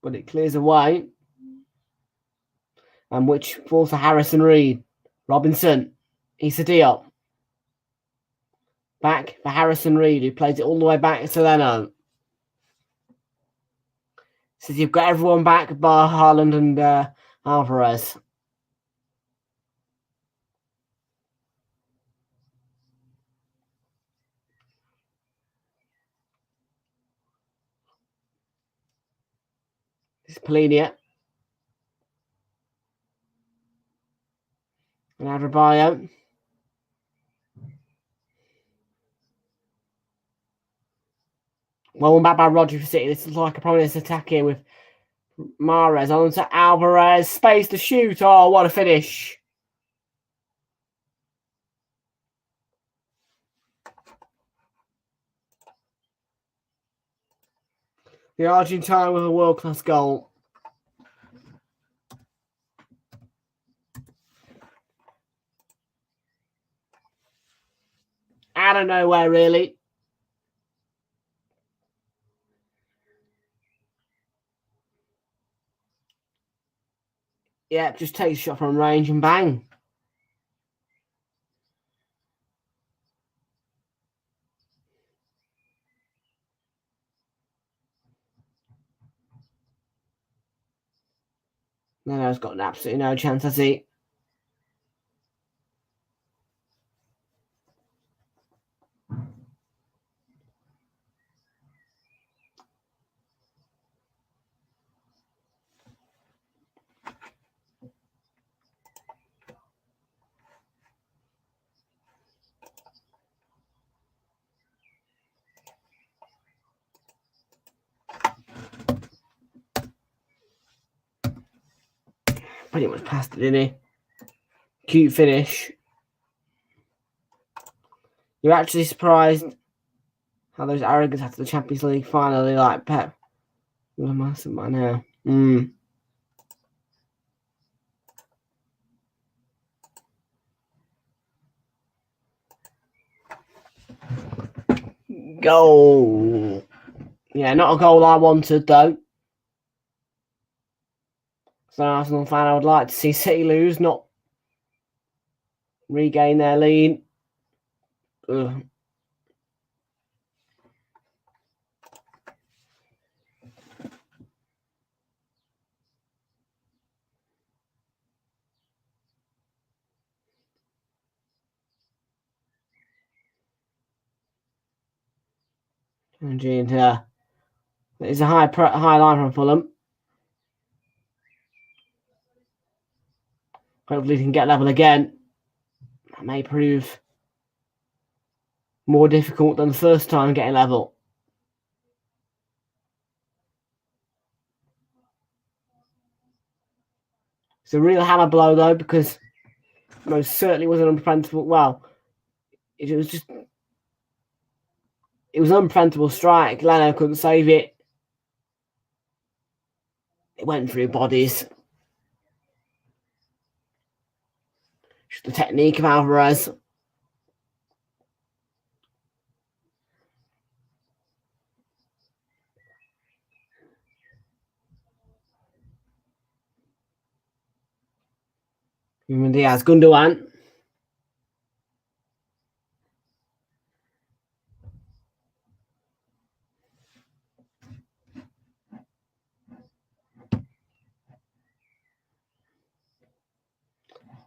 But it clears away. And which falls to Harrison Reed. Robinson. Issa Diop. Back for Harrison Reed, who plays it all the way back to Leno. So you've got everyone back bar Haaland and Alvarez. This is Polinia. And Adebayo. Well, back by Rodri for City. This is like a prominent attack here with Mahrez on to Alvarez. Space to shoot. Oh, what a finish. The Argentine with a world-class goal. Out of nowhere, really. Yeah, just takes a shot from range and bang. Leno's got absolutely no chance, has he? Pretty much passed it, didn't he? Cute finish. You're actually surprised how those arrogants after the Champions League final, they like Pep. What am I saying by now? Goal. Yeah, not a goal I wanted, though. As an Arsenal fan, I would like to see City lose, not regain their lead. Ugh. And it's a high line from Fulham. Hopefully, he can get level again. That may prove more difficult than the first time getting level. It's a real hammer blow, though, because most certainly was an unpreventable. Well, it was an unpreventable strike. Leno couldn't save it. It went through bodies. Just the technique of Alvarez. Ruben Diaz, Gundogan.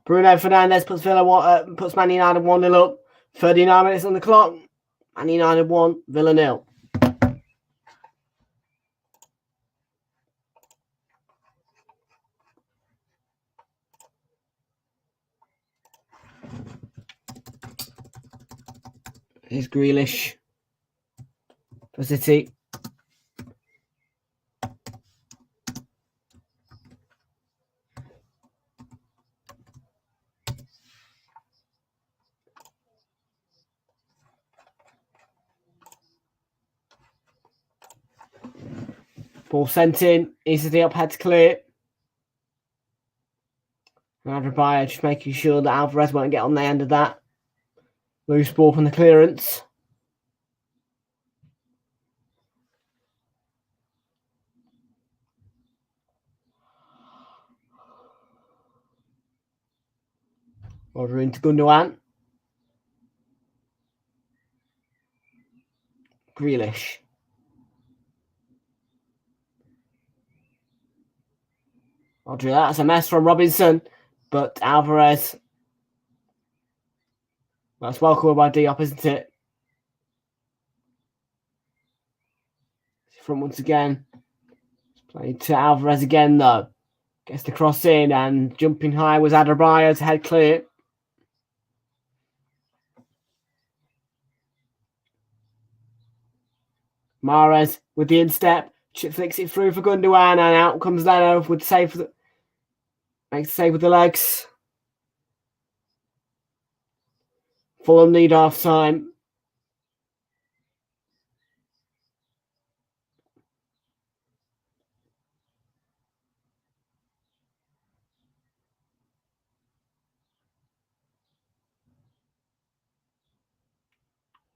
Bruno Fernandes puts Man United 1-0 up. 39 minutes on the clock. Man United 1, Villa 0. Here's Grealish for City. Ball sent in. Issa Diop had to clear. Adebayo just making sure that Alvarez won't get on the end of that. Loose ball from the clearance. Order into Gundogan. Grealish. Rodri, that's a mess from Robinson, but Alvarez. That's well called by Diop, isn't it? Front once again. Played to Alvarez again, though. Gets the cross in, and jumping high was Adebayo to head clear. Mahrez with the instep. Flicks it through for Gundogan, and out comes Leno with the save. Makes the save with the legs. Fulham need half time.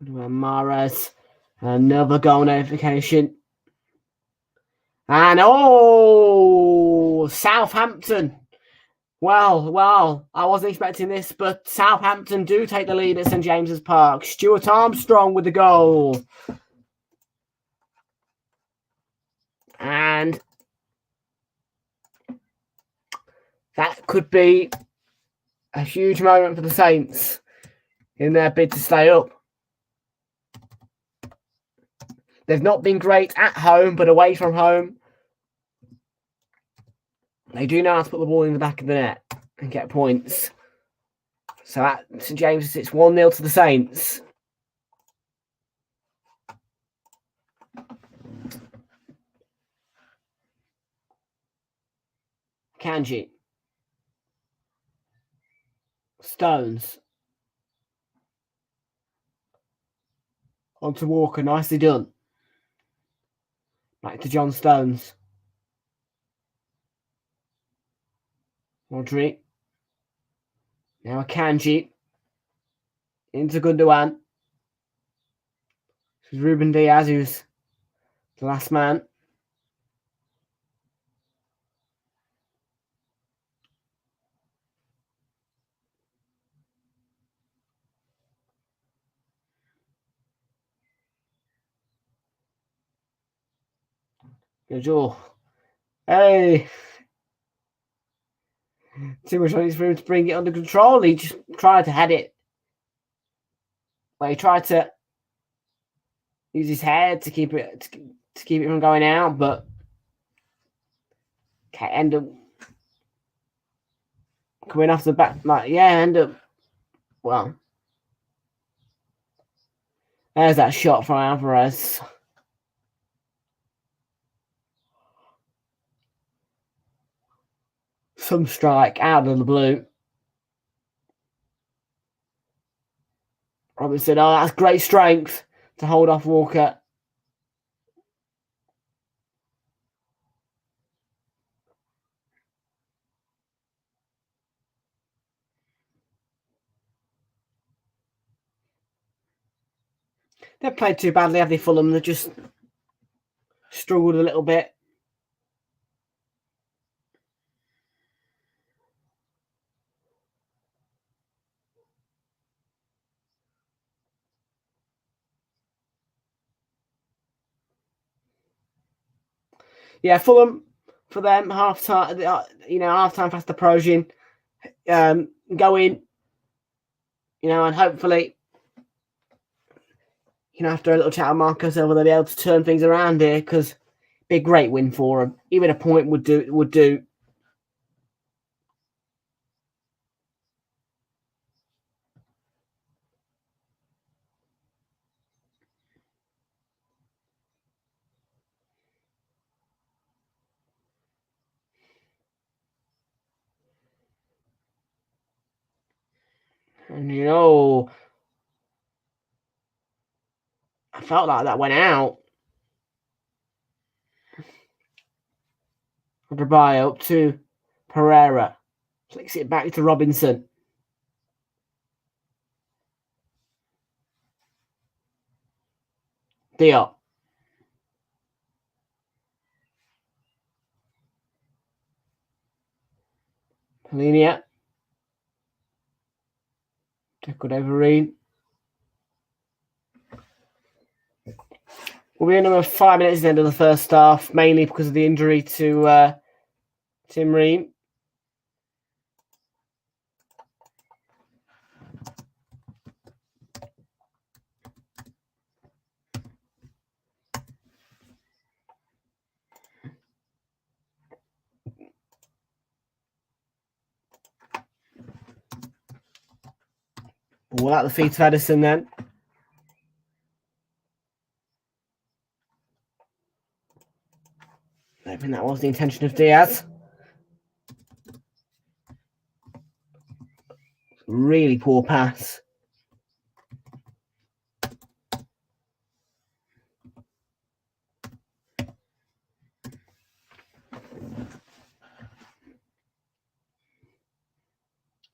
Mahrez. Another goal notification. And Southampton. Well, I wasn't expecting this, but Southampton do take the lead at St James's Park. Stuart Armstrong with the goal. And that could be a huge moment for the Saints in their bid to stay up. They've not been great at home, but away from home, they do know how to put the ball in the back of the net and get points. So at St James's, it's 1-0 to the Saints. Kanji. Stones. On to Walker, nicely done. Back to John Stones. Rodri. Now a Kanji. Into Gundogan. This is Ruben Diaz, who's the last man. Good. Hey. Too much on his room to bring it under control. He just tried to head it. Well, he tried to use his head to keep it from going out, but end up coming off the back. Well, there's that shot from Alvarez. Some strike out of the blue. Robinson, that's great strength to hold off Walker. They've played too badly, have they, Fulham? They've just struggled a little bit. Yeah, Fulham, for them, half time fast approaching. Go in, and hopefully, after a little chat with Marcus, they'll be able to turn things around here, because be a great win for them. Even a point would do. And I felt like that went out. Adebayo up to Pereira. Flicks it back to Robinson. Diop. Polinia. Tackled over Reed. We'll be in another 5 minutes at the end of the first half, mainly because of the injury to Tim Ream. Ball out the feet of Edison then. I think that was the intention of Diaz. Really poor pass.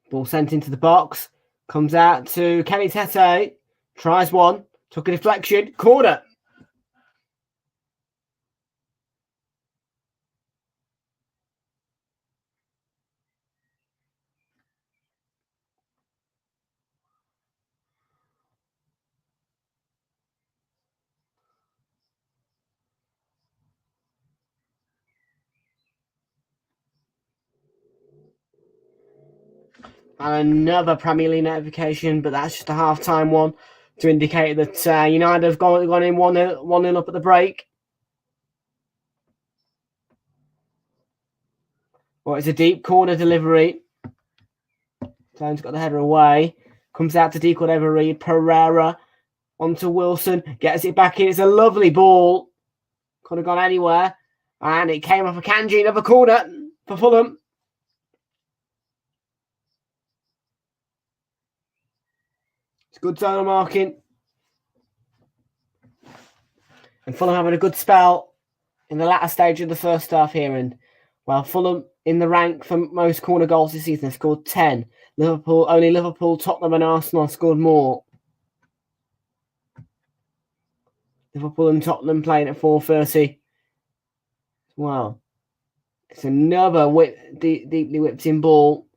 Ball sent into the box. Comes out to Kenny Tete. Tries one. Took a deflection. Corner. And another Premier League notification, but that's just a half-time one to indicate that United have gone in 1-0 up at the break. Well, it's a deep corner delivery. Stone's got the header away. Comes out to Deco over Reed. Pereira onto Wilson. Gets it back in. It's a lovely ball. Could have gone anywhere. And it came off a Kanji. Another corner for Fulham. It's good zone marking. And Fulham having a good spell in the latter stage of the first half here. And while Fulham in the rank for most corner goals this season, have scored 10. Only Liverpool, Tottenham and Arsenal have scored more. Liverpool and Tottenham playing at 4:30. Wow. It's another deeply whipped in ball.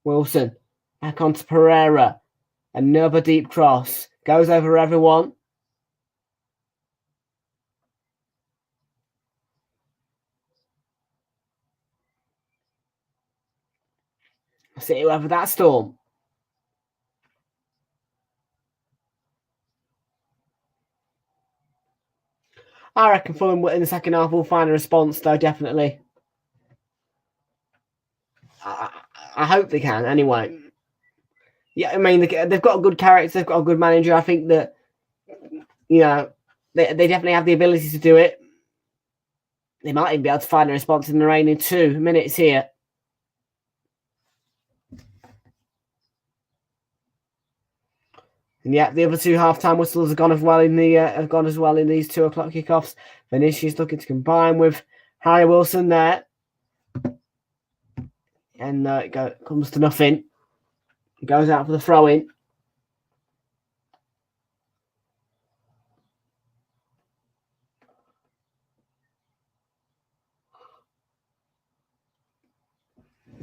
Wilson back onto Pereira. Another deep cross. Goes over everyone. City over that storm. I reckon Fulham in the second half will find a response, though, definitely. I hope they can, anyway. Yeah, I mean, they've got a good character, they've got a good manager. I think that, they definitely have the ability to do it. They might even be able to find a response in the remaining 2 minutes here. And yeah, the other 2 half-time whistles have gone as well in these 2 o'clock kickoffs. Vinicius looking to combine with Harry Wilson there. And it comes to nothing. Goes out for the throw-in.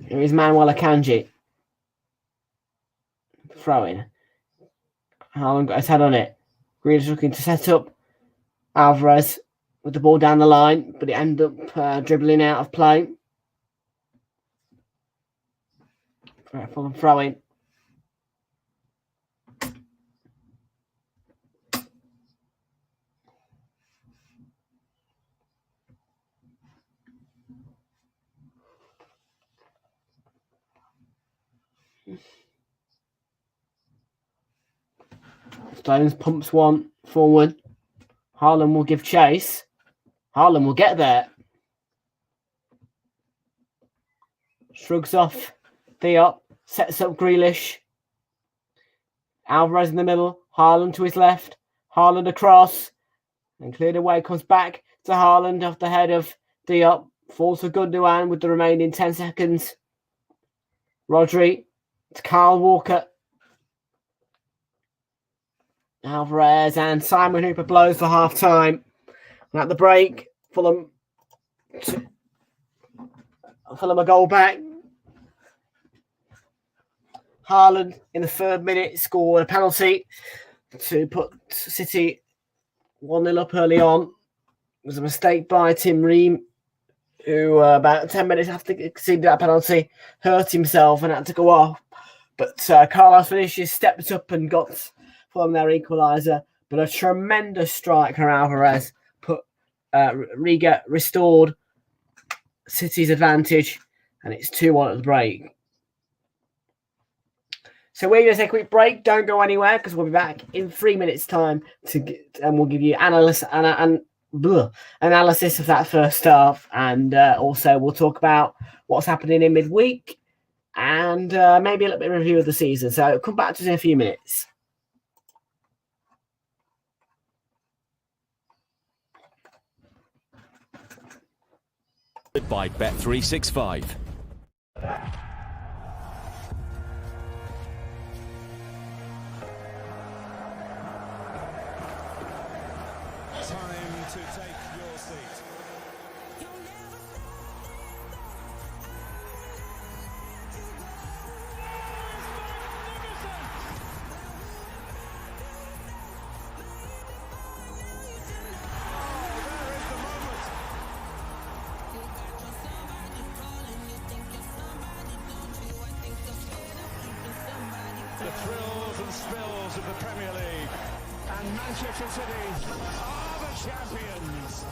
Here is Manuel Akanji. Throw-in. Haaland got his head on it. Grealish looking to set up Alvarez with the ball down the line, but it ended up dribbling out of play. Fulham throw-in. Stones pumps one forward. Haaland will give chase. Haaland will get there. Shrugs off Diop. Sets up Grealish. Alvarez in the middle. Haaland to his left. Haaland across. And cleared away. Comes back to Haaland off the head of Diop. Falls for Gundogan with the remaining 10 seconds. Rodri to Kyle Walker. Alvarez and Simon Hooper blows for half time. And at the break, Fulham a goal back. Haaland in the 3rd minute scored a penalty to put City 1-0 up early on. It was a mistake by Tim Ream, who about 10 minutes after conceding that penalty hurt himself and had to go off. But Carlos Vinicius stepped up and got Fulham their equalizer. But a tremendous strike from Alvarez put Riga restored City's advantage, and it's 2-1 at the break. So we're going to take a quick break. Don't go anywhere because we'll be back in 3 minutes' time and we'll give you analysis of that first half, and also we'll talk about what's happening in midweek and maybe a little bit of review of the season. So come back to us in a few minutes. By Bet365. Time to take your seat. The thrills and spills of the Premier League, and Manchester City are the champions.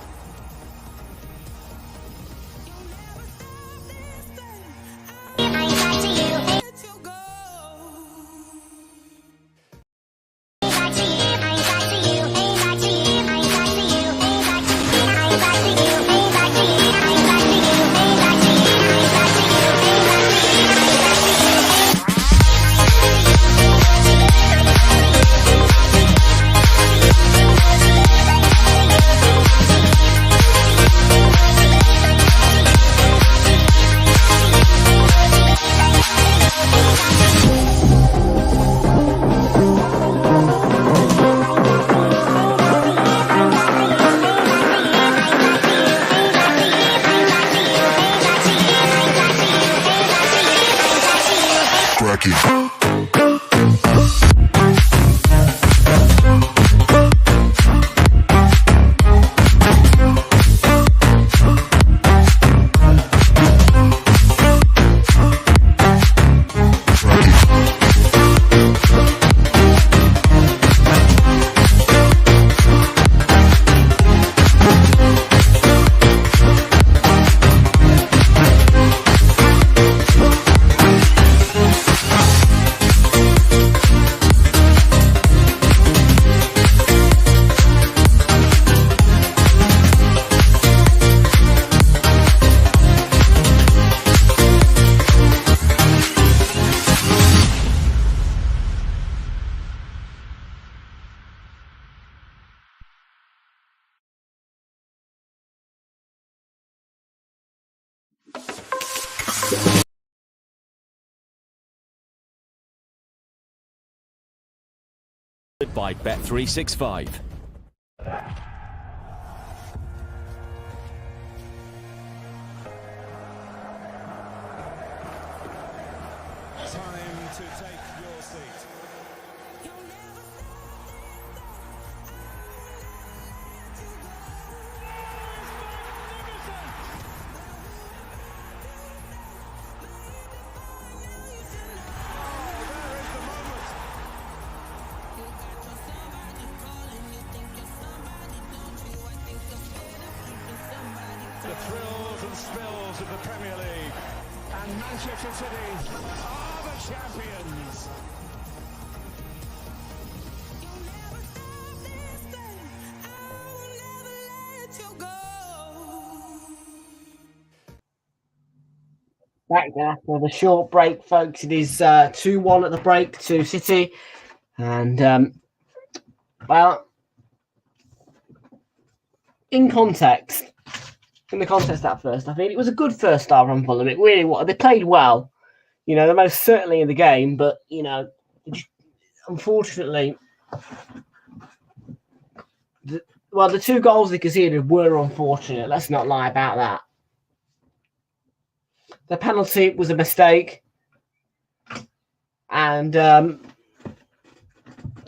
By Bet365. Time to take your seat. The thrills and spills of the Premier League, and Manchester City are the champions. Back after the short break, folks. It is 2-1 at the break to City. And, well, in the context of that first, I think it was a good first half from Fulham. It really was. They played well. they're most certainly in the game, but, unfortunately, the 2 goals they conceded were unfortunate. Let's not lie about that. The penalty was a mistake. And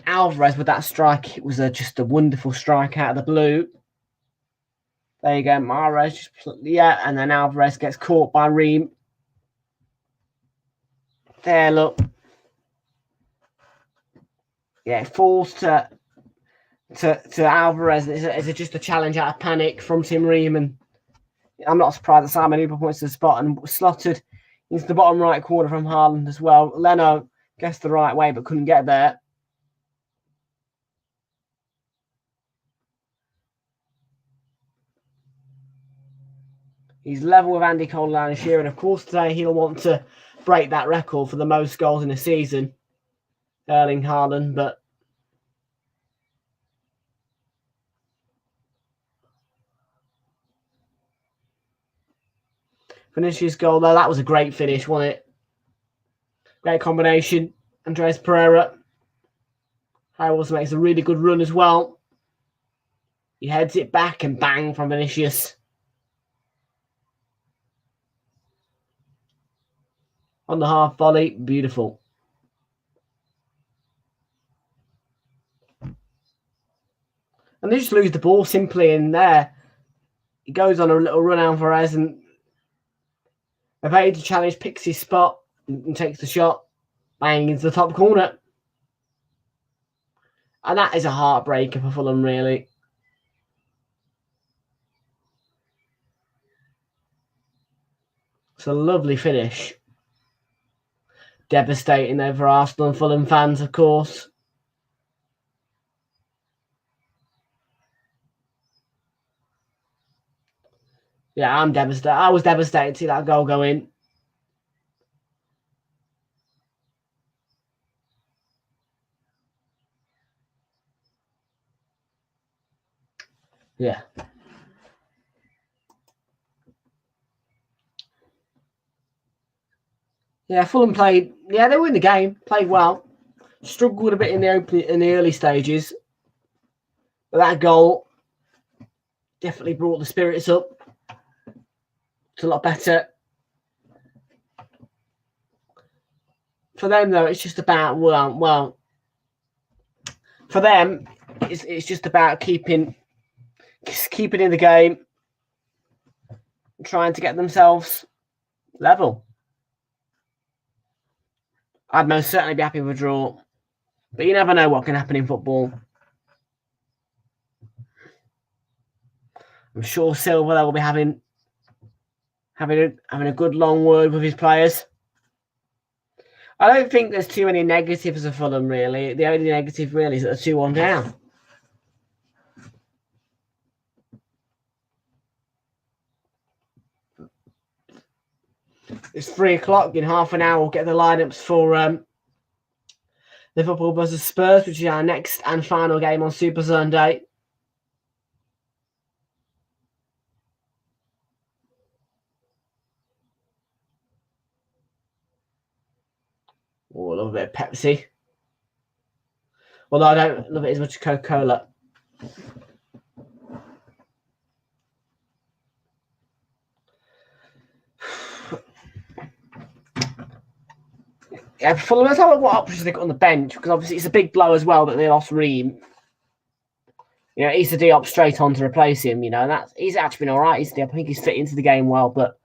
Alvarez with that strike, it was just a wonderful strike out of the blue. There you go, Mahrez. And then Alvarez gets caught by Ream. There, look. Yeah, it falls to Alvarez. It's just a challenge out of panic from Tim Ream, and I'm not surprised that Simon Hooper points to the spot and slotted into the bottom right corner from Haaland as well. Leno guessed the right way but couldn't get there. He's level with Andy Cole and Shearer, and of course today he'll want to break that record for the most goals in a season, Erling Haaland, but finishes goal there. That was a great finish, wasn't it? Great combination. Andreas Pereira. Harry also makes a really good run as well. He heads it back and bang from Vinicius. On the half volley, beautiful. And they just lose the ball simply in there. He goes on a little run, Alvarez, and evade the challenge, picks his spot and takes the shot. Bang into the top corner. And that is a heartbreaker for Fulham, really. It's a lovely finish. Devastating though for Arsenal and Fulham fans, of course. Yeah, I'm devastated. I was devastated to see that goal go in. Yeah. Yeah, Fulham played. Yeah, they were in the game. Played well. Struggled a bit in the early stages, but that goal definitely brought the spirits up. It's a lot better. For them, though, it's just about for them, it's just about keeping in the game, trying to get themselves level. I'd most certainly be happy with a draw, but you never know what can happen in football. I'm sure Silva will be having a good long word with his players. I don't think there's too many negatives of Fulham, really. The only negative, really, is that they're 2-1 down. It's 3 o'clock. In half an hour, we'll get the lineups for Liverpool versus Spurs, which is our next and final game on Super Sunday. Oh, I love a bit of Pepsi. Although I don't love it as much as Coca-Cola. Yeah, Fulham, let's have a look what options they got on the bench, because obviously it's a big blow as well that they lost Ream. Issa Diop straight on to replace him. He's actually been all right. I think he's fit into the game well, but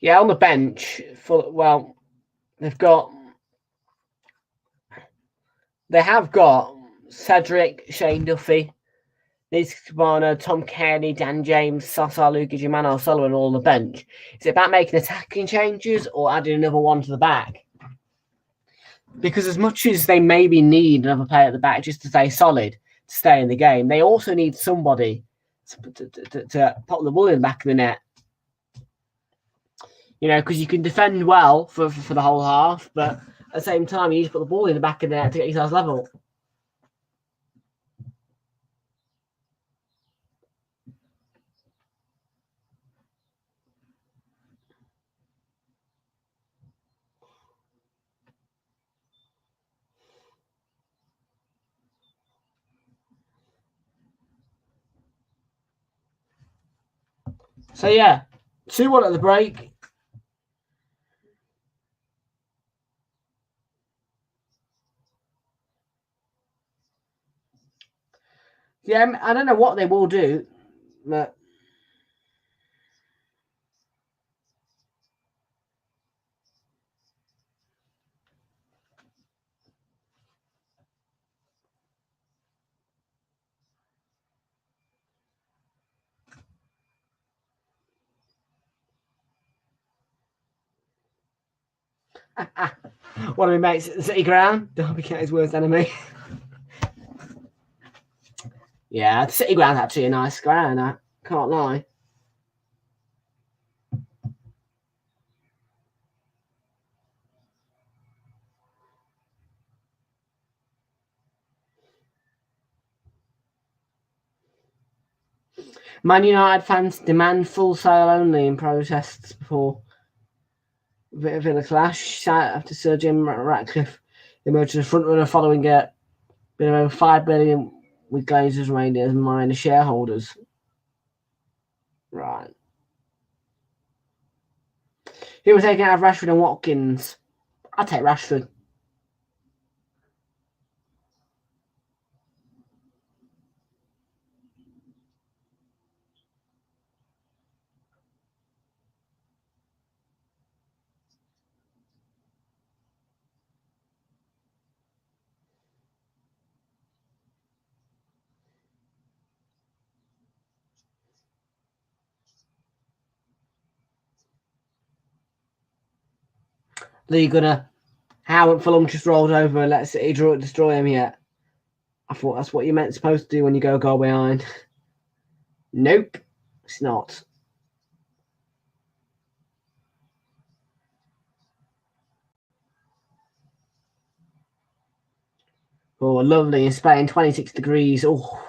yeah, on the bench, they have got Cedric, Shane Duffy, Liz Cabana, Tom Kearney, Dan James, Sasa Luka, Jimano Sullivan all on the bench. Is it about making attacking changes or adding another one to the back? Because as much as they maybe need another player at the back just to stay solid, to stay in the game, they also need somebody to pop the ball in the back of the net. Because you can defend well for the whole half, but at the same time, you need to put the ball in the back of the net to get yourselves level. So yeah, 2-1 at the break. Yeah, I don't know what they will do, but one of my mates at the City Ground, Derby County's worst enemy. Yeah, the City Ground's actually a nice ground, I can't lie. Man United fans demand full sale only in protests before Villa clash after Sir Jim Ratcliffe emerged as frontrunner following a bit of over $5 billion with Glazers remaining as minor shareholders. Right. Who was taking out of Rashford and Watkins? I'd take Rashford. Lee Gunner. How Fulham just rolled over and let City destroy him yet? I thought that's what you're supposed to do when you go goal behind. Nope, it's not. Oh, lovely in Spain, 26 degrees. Oh,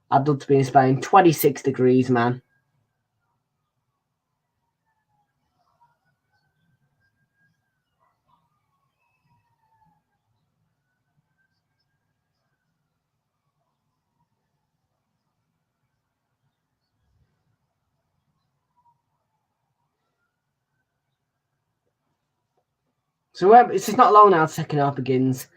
I'd love to be in Spain. 26 degrees, man. So it's just not long now the second half begins.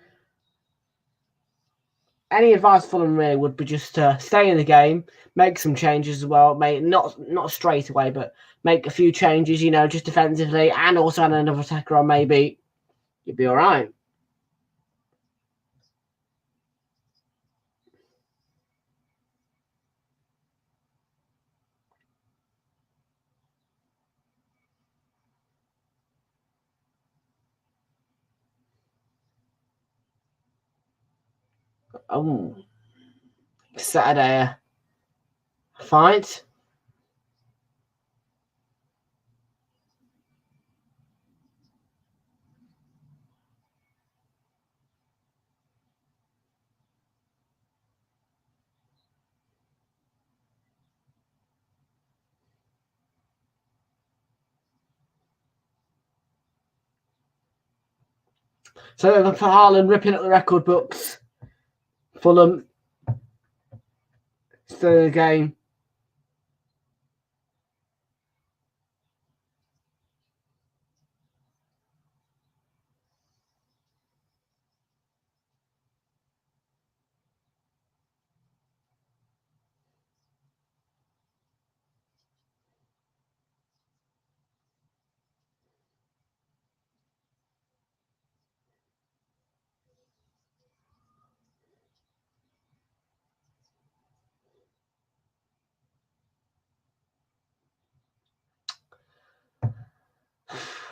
Any advice for them really would be just to stay in the game, make some changes as well, not straight away, but make a few changes, just defensively, and also add another attacker on. Maybe you'd be all right. Oh, Saturday fight. So for Haaland ripping up the record books. Fulham still in the game.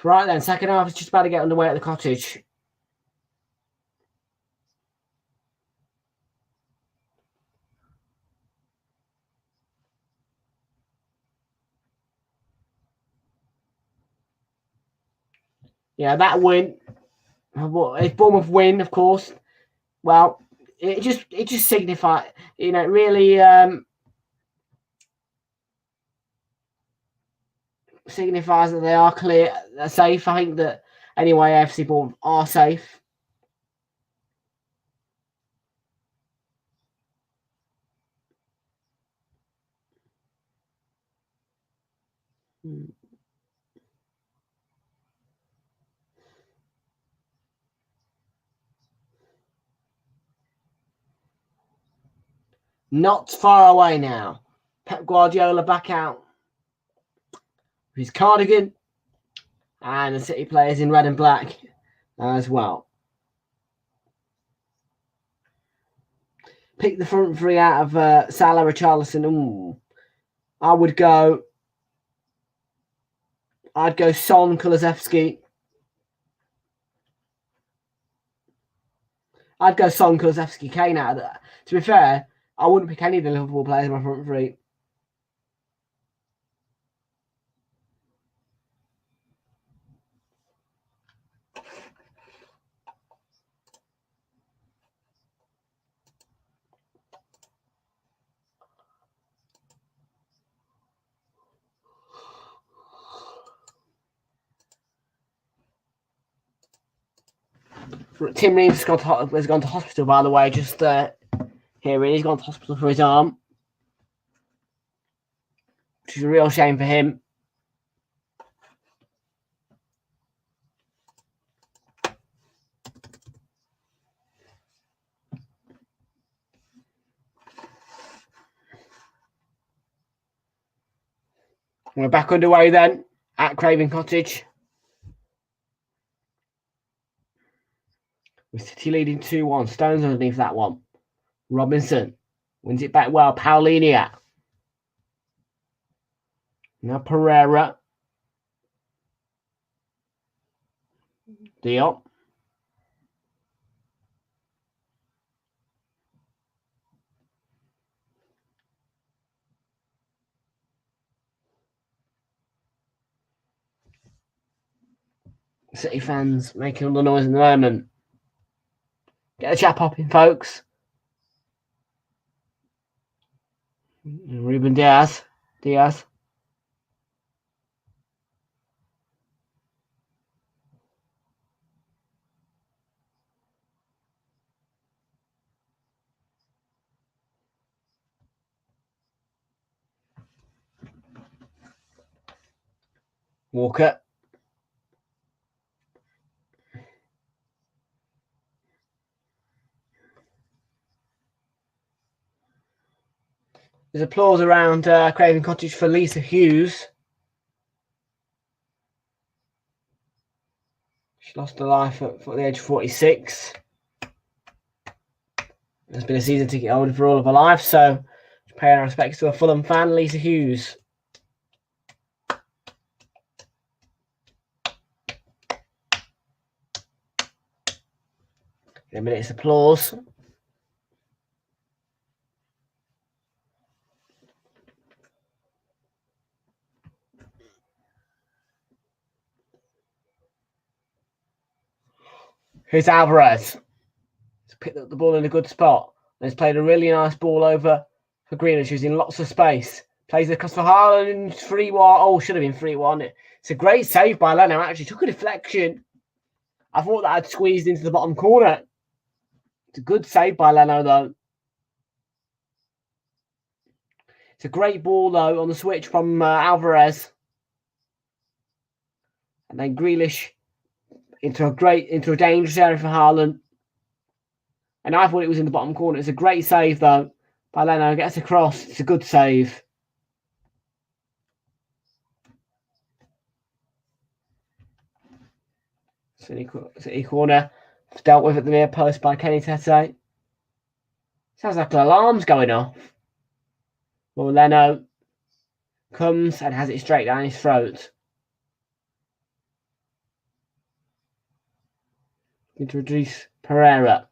Right then, second half is just about to get underway at the Cottage. Yeah, that win. If Bournemouth win, of course. Well, it just signifies, it really signifies that they are safe. I think that anyway, AFC Bournemouth are safe. Not far away now. Pep Guardiola back out with his cardigan. And the City players in red and black as well. Pick the front three out of Salah, Richarlison. Ooh. I'd go Son, Kulusevski. I'd go Son, Kulusevski, Kane out of that. To be fair, I wouldn't pick any of the Liverpool players in my front three. Tim Reeves has gone to hospital, by the way. Just here he is. He's gone to hospital for his arm, which is a real shame for him. We're back underway then at Craven Cottage. With City leading 2-1. Stones underneath that one. Robinson wins it back well. Paulinia. Now Pereira. Diop. City fans making all the noise in the moment. Get the chat popping, folks. Ruben Diaz. Walker. There's applause around Craven Cottage for Lisa Hughes. She lost her life at the age of 46. Has been a season ticket holder for all of her life, so pay our respects to a Fulham fan, Lisa Hughes. In a minute's applause. Here's Alvarez. He's picked up the ball in a good spot. And he's played a really nice ball over for Grealish, who's in lots of space. Plays it across for Haaland. 3-1. Oh, should have been 3-1. It's a great save by Leno. Actually took a deflection. I thought that had squeezed into the bottom corner. It's a good save by Leno, though. It's a great ball, though, on the switch from Alvarez. And then Grealish into a dangerous area for Haaland. And I thought it was in the bottom corner. It's a great save, though, by Leno. Gets across. It's a good save. City corner. Dealt with at the near post by Kenny Tete. Sounds like an alarm's going off. Well, Leno comes and has it straight down his throat. Introduce Pereira.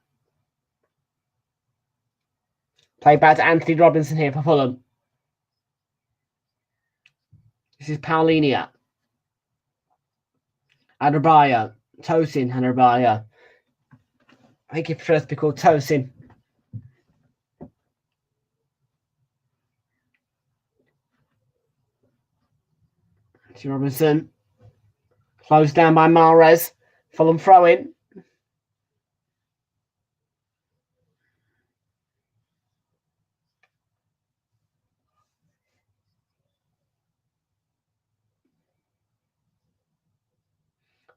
Play back to Anthony Robinson here for Fulham. This is Paulinia. Adebayo. Tosin Adebayo. I think he prefers to be called Tosin. Robinson. Closed down by Mahrez. Fulham throw in.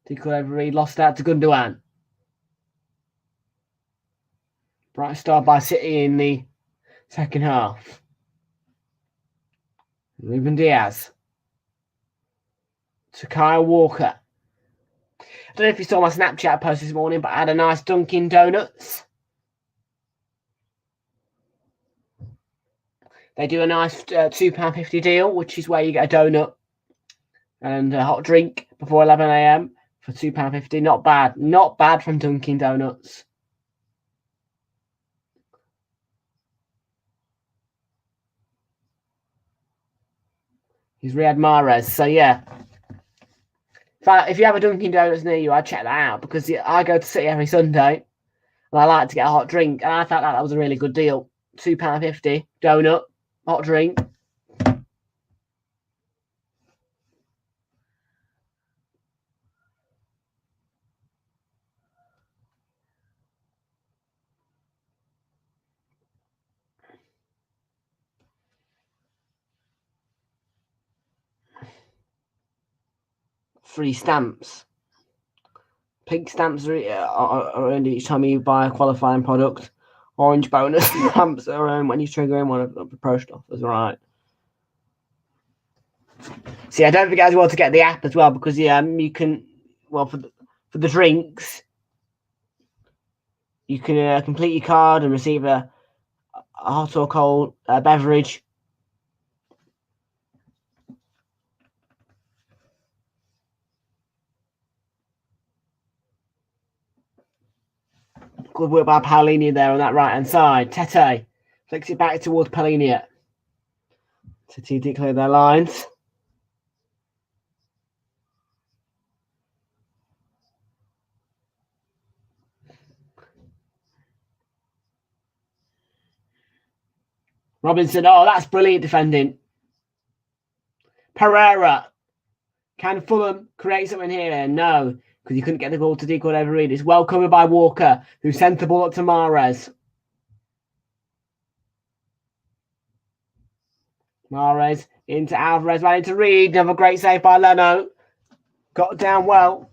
Reed lost out to Gundogan. Bright start by City in the second half. Ruben Diaz to Kyle Walker. I don't know if you saw my Snapchat post this morning, but I had a nice Dunkin' Donuts. They do a nice £2.50 deal, which is where you get a donut and a hot drink before 11 a.m. for £2.50. Not bad. Not bad from Dunkin' Donuts. He's Riyad Mahrez. So, yeah. If you have a Dunkin' Donuts near you, I'd check that out because I go to City every Sunday and I like to get a hot drink. And I thought that was a really good deal. £2.50 donut, hot drink. Free stamps. Pink stamps are earned each time you buy a qualifying product. Orange bonus stamps are earned when you trigger in one of the pro offers, right? See, I don't forget as well to get the app as well because you can, well, for the drinks, you can complete your card and receive a hot or cold beverage. Good work by Paulinho there on that right-hand side. Tete flicks it back towards Paulinho. City declare their lines. Robinson, oh, that's brilliant defending. Pereira. Can Fulham create something here? No, because he couldn't get the ball to decode over Reed. It's well covered by Walker, who sent the ball up to Mahrez. Mahrez into Alvarez, right into Reed. Another great save by Leno. Got down well.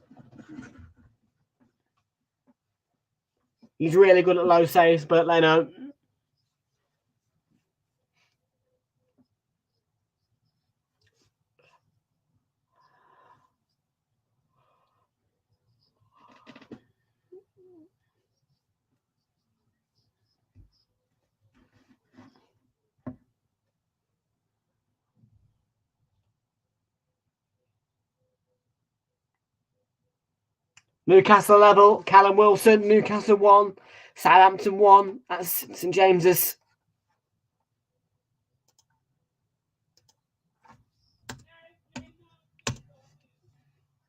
He's really good at low saves, but Leno. Newcastle level. Callum Wilson. Newcastle 1. Southampton 1 at St James's.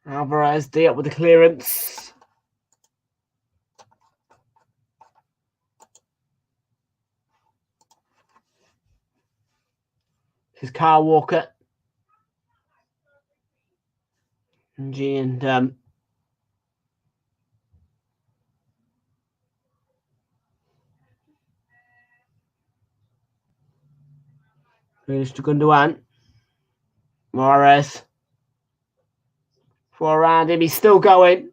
Alvarez, D up with the clearance. This is Kyle Walker. G and Grealish to Gundogan. Mahrez. 4 around him. He's still going.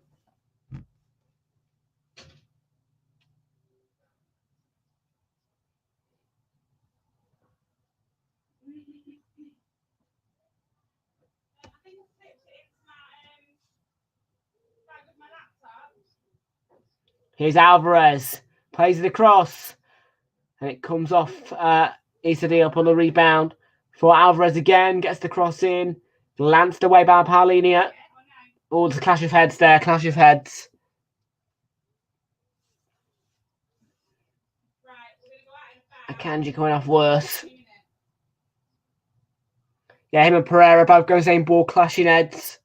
Here's Alvarez. Plays it across. And it comes off Issa up on the rebound. For Alvarez again. Gets the cross in. Lanced away by Paulinho. Oh, there's a clash of heads there. Clash of heads. Akanji coming off worse. Yeah, him and Pereira both going same ball, clashing heads.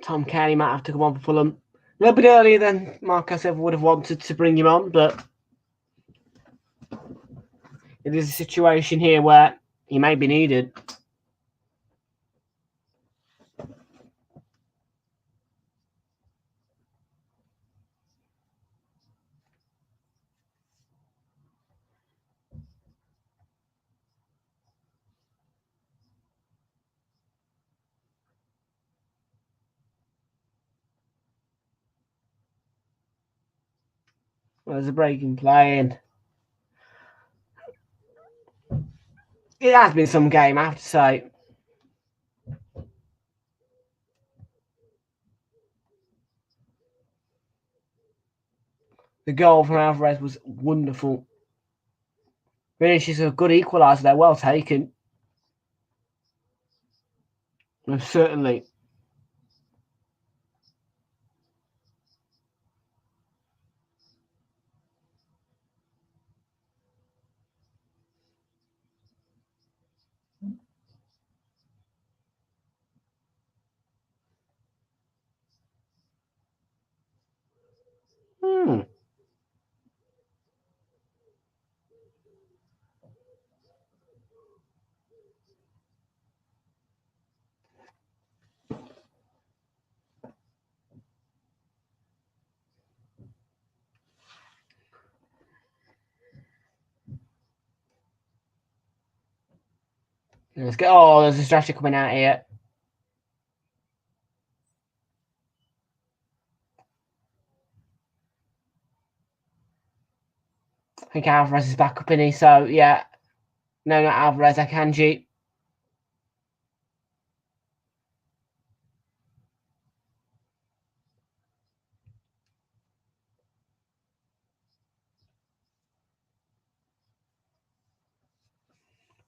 Tom Kelly might have to come on for Fulham. A little bit earlier than Marcus ever would have wanted to bring him on, but it is a situation here where he may be needed. Well, there's a break in play, and it has been some game, I have to say. The goal from Alvarez was wonderful. Finishes a good equaliser there, well taken. Most certainly. Let's go. Oh, there's a strategy coming out here. I think Alvarez is back up in here, so yeah. No, not Alvarez, Akanji.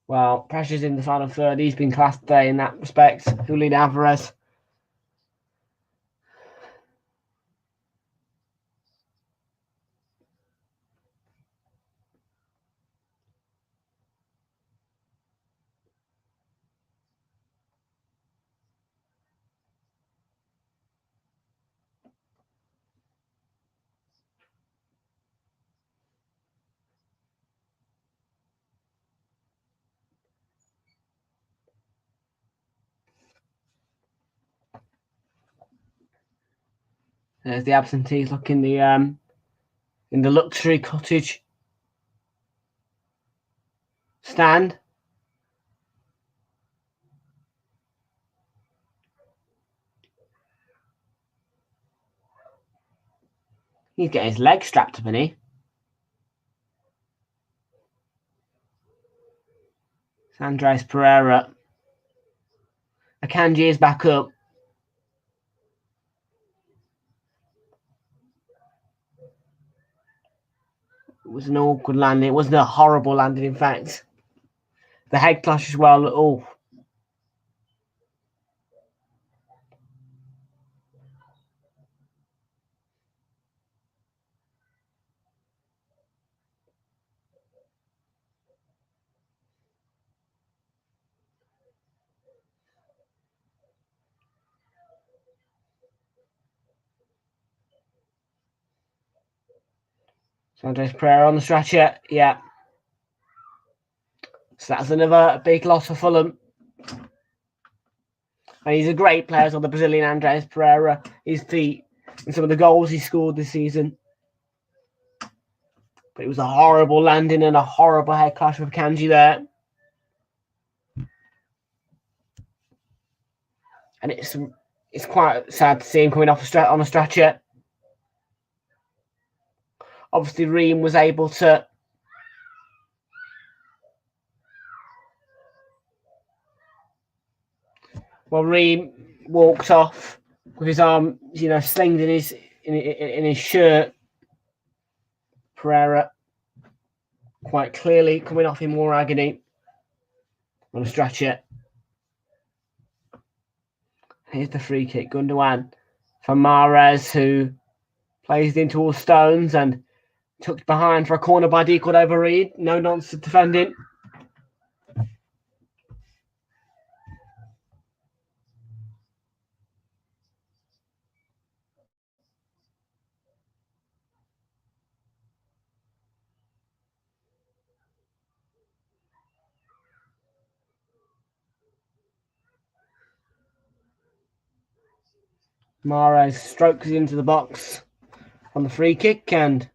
Well, pressure's in the final third. He's been classed today in that respect. Julian Alvarez. There's the absentees look in the luxury cottage stand. He's getting his leg strapped up, isn't he? It's Andres Pereira. Akanji is back up. It was an awkward landing. It wasn't a horrible landing, in fact. The head clash as well. Oh. So Andres Pereira on the stretcher. Yeah. So that's another big loss for Fulham. And he's a great player as well, the Brazilian Andres Pereira. His feet and some of the goals he scored this season. But it was a horrible landing and a horrible head clash with Kanji there. And it's quite sad to see him coming off on a stretcher. Obviously, Ream was able to Ream walked off with his arm, slinged in his shirt. Pereira quite clearly coming off in more agony on a stretcher. Here's the free kick, Gundogan for Mahrez, who plays into all stones and tucked behind for a corner by D. Cordova Reed. No nonsense defending. Mahrez strokes it into the box on the free kick, and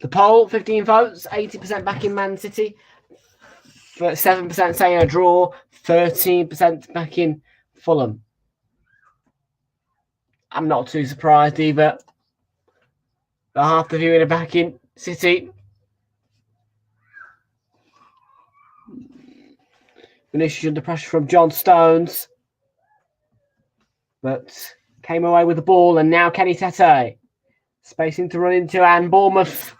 the poll, 15 votes, 80% back in Man City, 7% saying a draw, 13% back in Fulham. I'm not too surprised either. The half the viewing are back in City. Vinicius under pressure from John Stones, but came away with the ball, and now Kenny Tete spacing to run into, and Bournemouth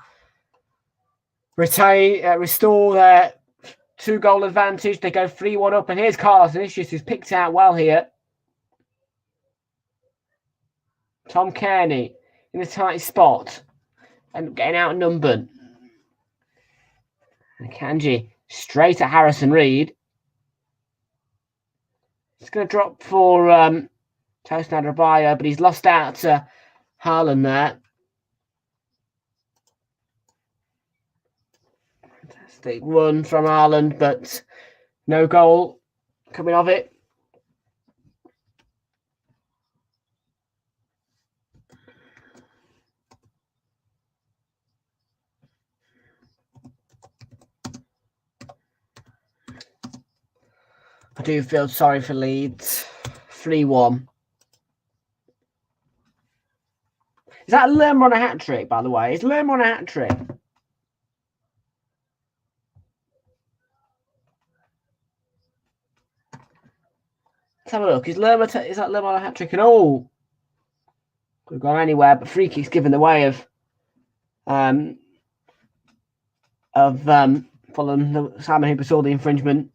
restore their 2-goal advantage. They go 3-1 up, and here's Carlos Vinicius, who's picked out well here. Tom Kearney in a tight spot and getting outnumbered. And Kanji straight at Harrison Reed. It's going to drop for Tosin Adebayo, but he's lost out to Haaland there. Fantastic run from Haaland, but no goal coming of it. I do feel sorry for Leeds. 3-1. Is that Lerma on a hat-trick, by the way? Is Lerma on a hat-trick? Let's have a look. Is that Lerma on a hat-trick? And oh, could have gone anywhere, but free kick's given the way of Fulham. Simon Hooper saw the infringement.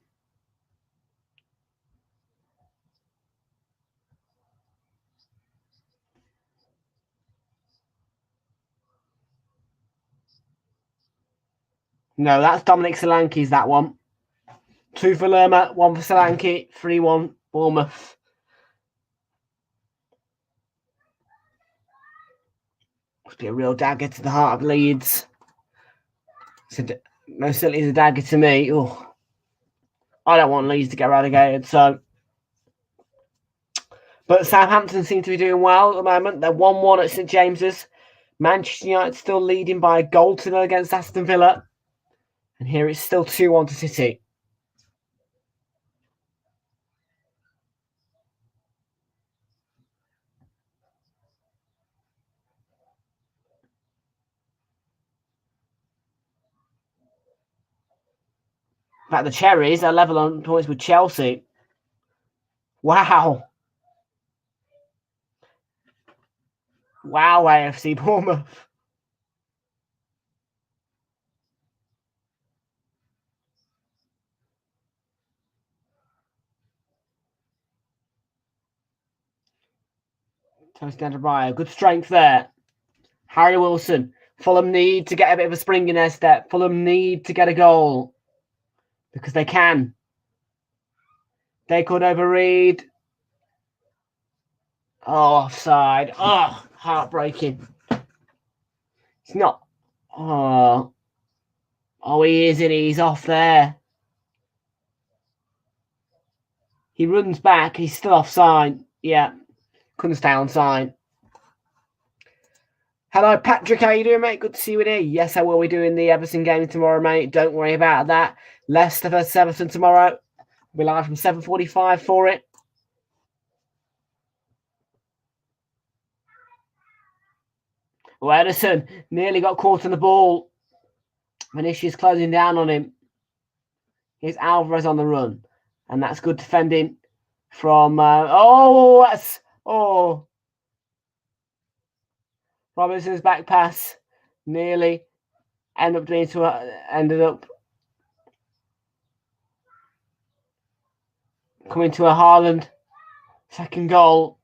No, that's Dominic Solanke's, that one. 2 for Lerma, 1 for Solanke, 3-1 Bournemouth. Must be a real dagger to the heart of Leeds. Most certainly is a dagger to me. Oh, I don't want Leeds to get relegated, so. But Southampton seem to be doing well at the moment. They're 1-1 at St James's. Manchester United still leading by a goal to 0 against Aston Villa. And here it's still 2-1 to City. In fact, the Cherries are level on points with Chelsea. Wow. Wow, AFC Bournemouth. Tosin Adebayo, good strength there. Harry Wilson. Fulham need to get a bit of a spring in their step. Fulham need to get a goal. Because they can. They could overread. Oh, offside. Oh, heartbreaking. It's not. Oh, he is, and he's off there. He runs back. He's still offside. Yeah. Couldn't stay on side. Hello, Patrick. How you doing, mate? Good to see you in here. Yes, I will be doing the Everton game tomorrow, mate. Don't worry about that. Leicester vs Everton tomorrow. We'll be live from 7:45 for it. Well, Edison nearly got caught on the ball. Vinicius closing down on him. Here's Alvarez on the run. And that's good defending from... Robinson's back pass nearly ended up coming to a Haaland second goal.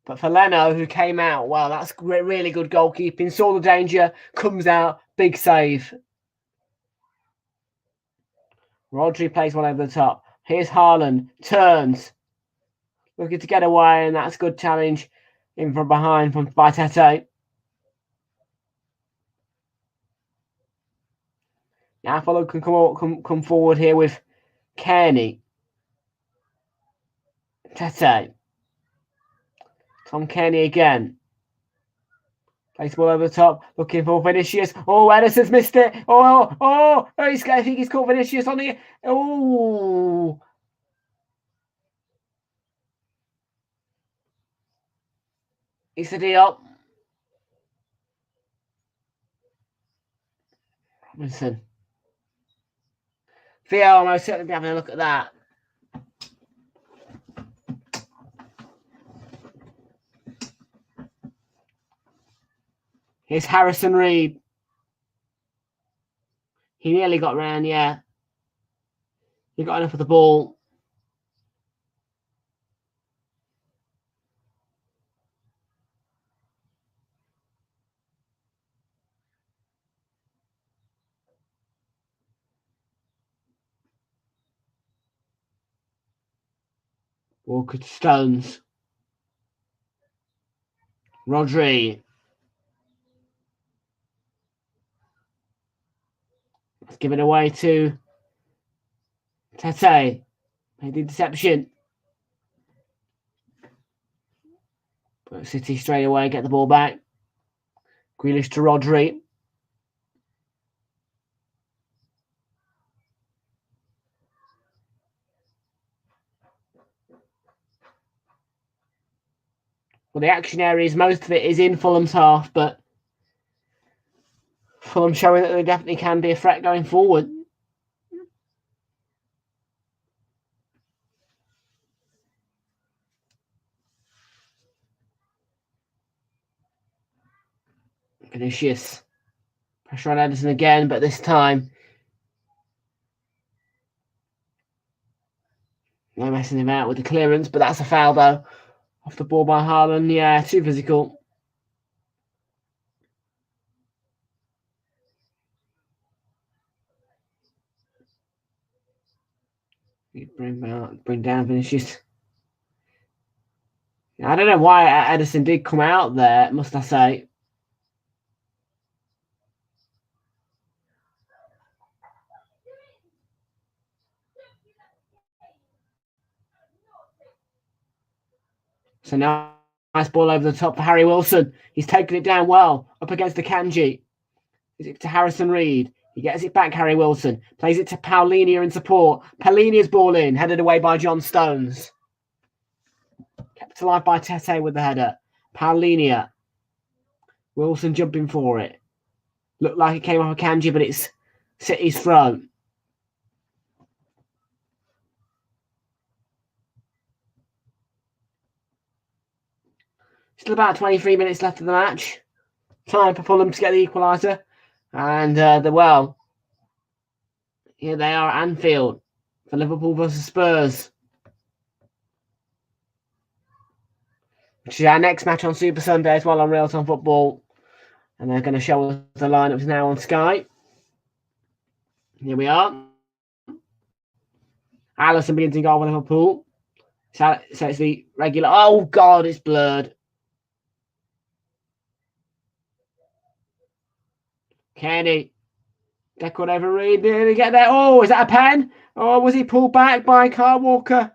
But for Leno, who came out, wow, that's really good goalkeeping. Saw the danger, comes out, big save. Rodri plays one over the top. Here's Haaland, turns, looking to get away, and that's a good challenge in from behind by Tete. Now Fulham can come forward here with Kearney. Tete. Tom Kearney again. Plays the ball over the top, looking for Vinicius. Oh, Edison's missed it. I think he's caught Vinicius on the... Oh! It's the deal. Robinson. Theo almost certainly be having a look at that. Here's Harrison Reed. He nearly got round, yeah. He got enough of the ball. Walker to Stones. Rodri. Let's give it away to Tete. Made the interception. But City straight away get the ball back. Grealish to Rodri. Well, the action areas, most of it is in Fulham's half, but Fulham showing that they definitely can be a threat going forward. Vinicius. Pressure on Edison again, but this time no messing him out with the clearance, but that's a foul though. Off the ball by Haaland. Yeah, too physical. Bring down Vinicius. I don't know why Edison did come out there, must I say. So now, nice ball over the top for Harry Wilson. He's taken it down well, up against the Kanji. Is it to Harrison Reed? He gets it back, Harry Wilson. Plays it to Paulinia in support. Paulinia's ball in, headed away by John Stones. Kept alive by Tete with the header. Paulinia. Wilson jumping for it. Looked like it came off a Kanji, but it's City's throw. Still about 23 minutes left of the match. Time for Fulham to get the equaliser. And here they are at Anfield for Liverpool versus Spurs. Which is our next match on Super Sunday as well on Realltom Football. And they're going to show us the lineups now on Sky. Here we are. Alisson begins in goal for Liverpool. So it's the regular... Oh, God, it's blurred. Kenny. Declan over Reed. Did he get there? Oh, is that a pen? Or was he pulled back by Kyle Walker?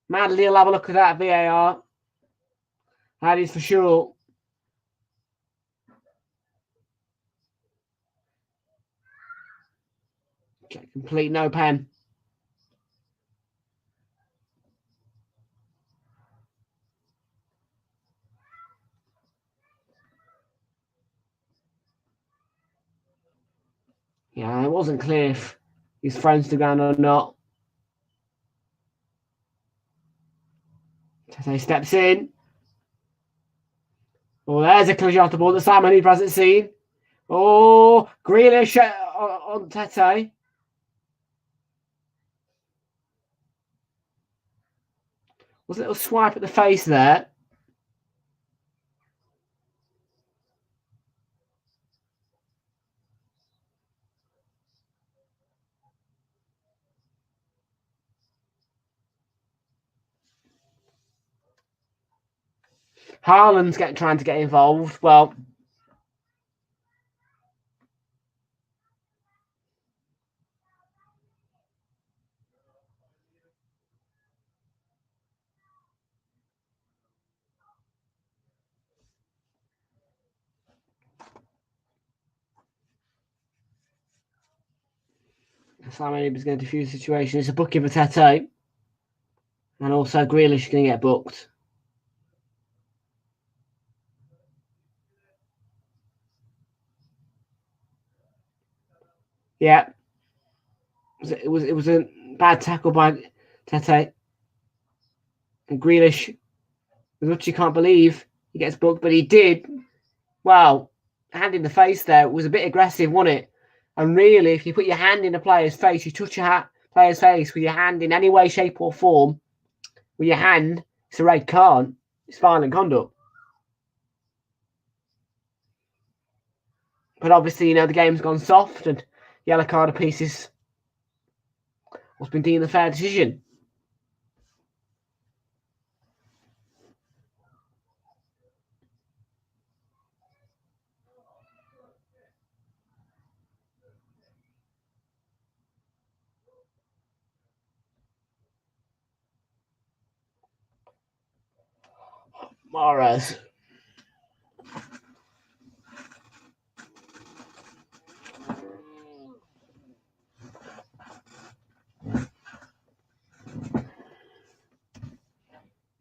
Madly, will have a look at that VAR. That is for sure. Okay, complete no pen. Yeah, it wasn't clear if he's thrown to the ground or not. Tete steps in. Oh, there's a collision off the ball that Simon Heath hasn't seen. Oh, Grealish on Tete. Was a little swipe at the face there. Haaland's trying to get involved. Well, Simon is going to defuse the situation. It's a booking for Tete. And also Grealish is going to get booked. Yeah. It was a bad tackle by Tete. And Grealish, as much as you can't believe, he gets booked, but he did. Well, hand in the face there was a bit aggressive, wasn't it? And really, if you put your hand in a player's face, you touch a player's face with your hand in any way, shape, or form, with your hand, it's a red card. It's violent conduct. But obviously, the game's gone soft, and yellow card apiece is what's been deemed the fair decision. Mahrez.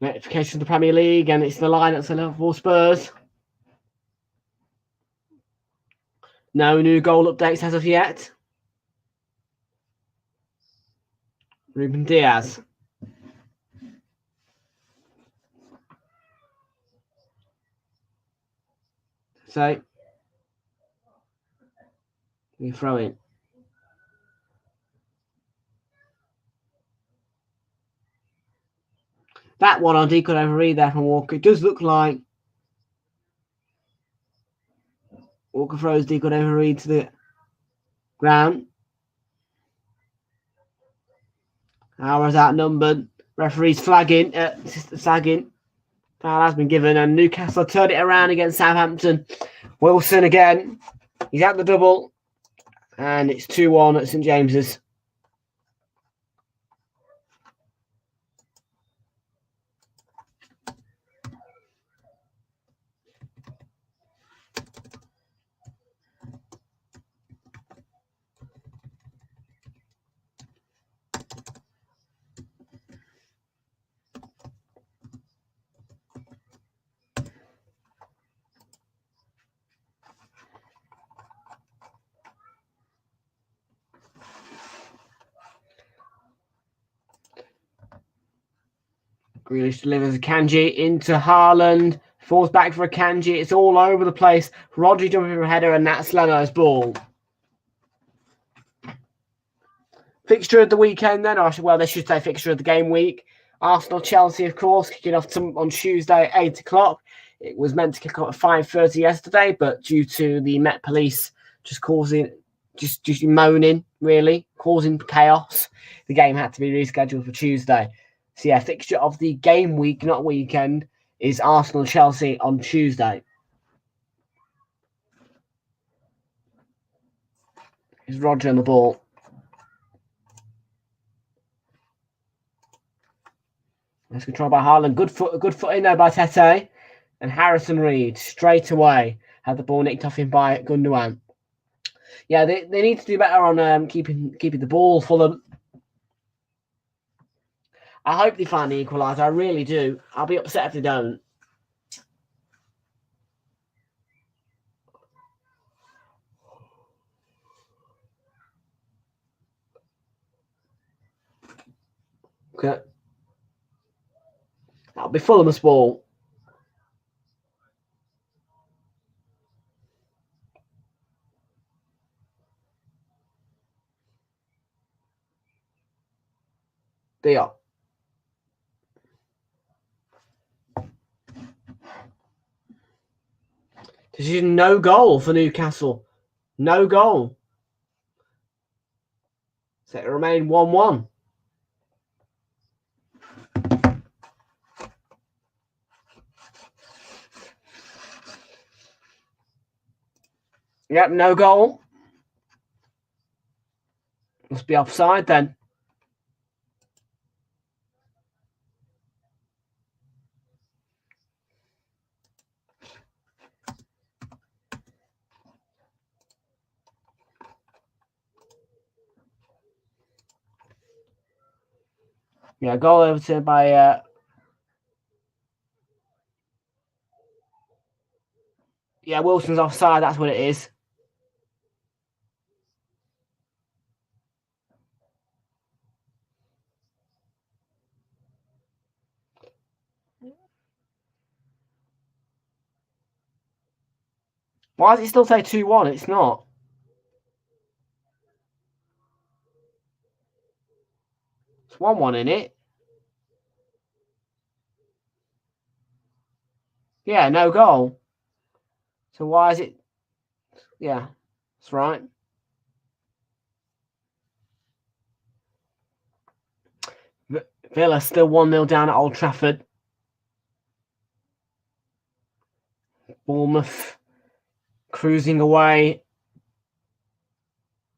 Notification of the Premier League, and it's the lineups for Liverpool Spurs. No new goal updates as of yet. Ruben Diaz. So, you throw in. That one on decode overread there from Walker. It does look like Walker throws decode overread to the ground. Hours outnumbered. Referee's flagging. Sagging. Foul has been given, and Newcastle turned it around against Southampton. Wilson again. He's at the double, and it's 2-1 at St James's. Grealish delivers a Kanji into Haaland. Falls back for a Kanji. It's all over the place. Rodri jumping for a header, and that's Leno's ball. Fixture of the weekend then, or they should say fixture of the game week. Arsenal-Chelsea, of course, kicking off on Tuesday at 8 o'clock. It was meant to kick off at 5:30 yesterday, but due to the Met Police just moaning, really, causing chaos, the game had to be rescheduled for Tuesday. So yeah, fixture of the game week, not weekend, is Arsenal-Chelsea on Tuesday. Is Roger on the ball? That's controlled by Haaland. Good foot in there by Tete. And Harrison Reed straight away had the ball nicked off him by Gundogan. Yeah, they need to do better on keeping the ball for them. I hope they find the equalizer. I really do. I'll be upset if they don't. Okay. That'll be Fulham's ball. They are. Decision, no goal for Newcastle. No goal. So it remain 1-1. Yep, no goal. Must be offside then. Yeah, goal overturned by yeah, Wilson's offside, that's what it is. Why does it still say 2-1? It's not. It's 1-1 in it. Yeah, no goal. So why is it? Yeah, that's right. Villa still 1-0 down at Old Trafford. Bournemouth cruising away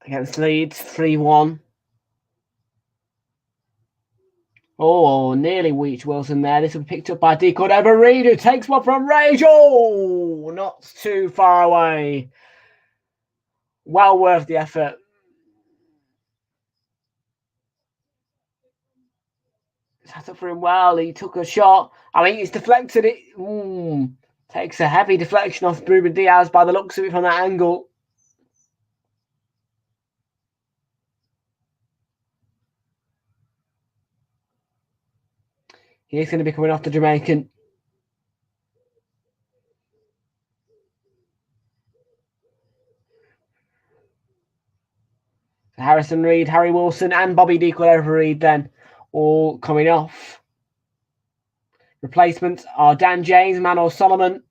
against Leeds, 3-1. Oh, nearly reached Wilson there. This will be picked up by Decord over Reed, who takes one from Rage. Oh, not too far away. Well worth the effort. Set up for him well. He took a shot. I mean, he's deflected it. Takes a heavy deflection off Ruben Diaz by the looks of it from that angle. He's going to be coming off the Jamaican. Harrison Reed, Harry Wilson, and Bobby Dequel over Reed then all coming off. Replacements are Dan James, Manor Solomon,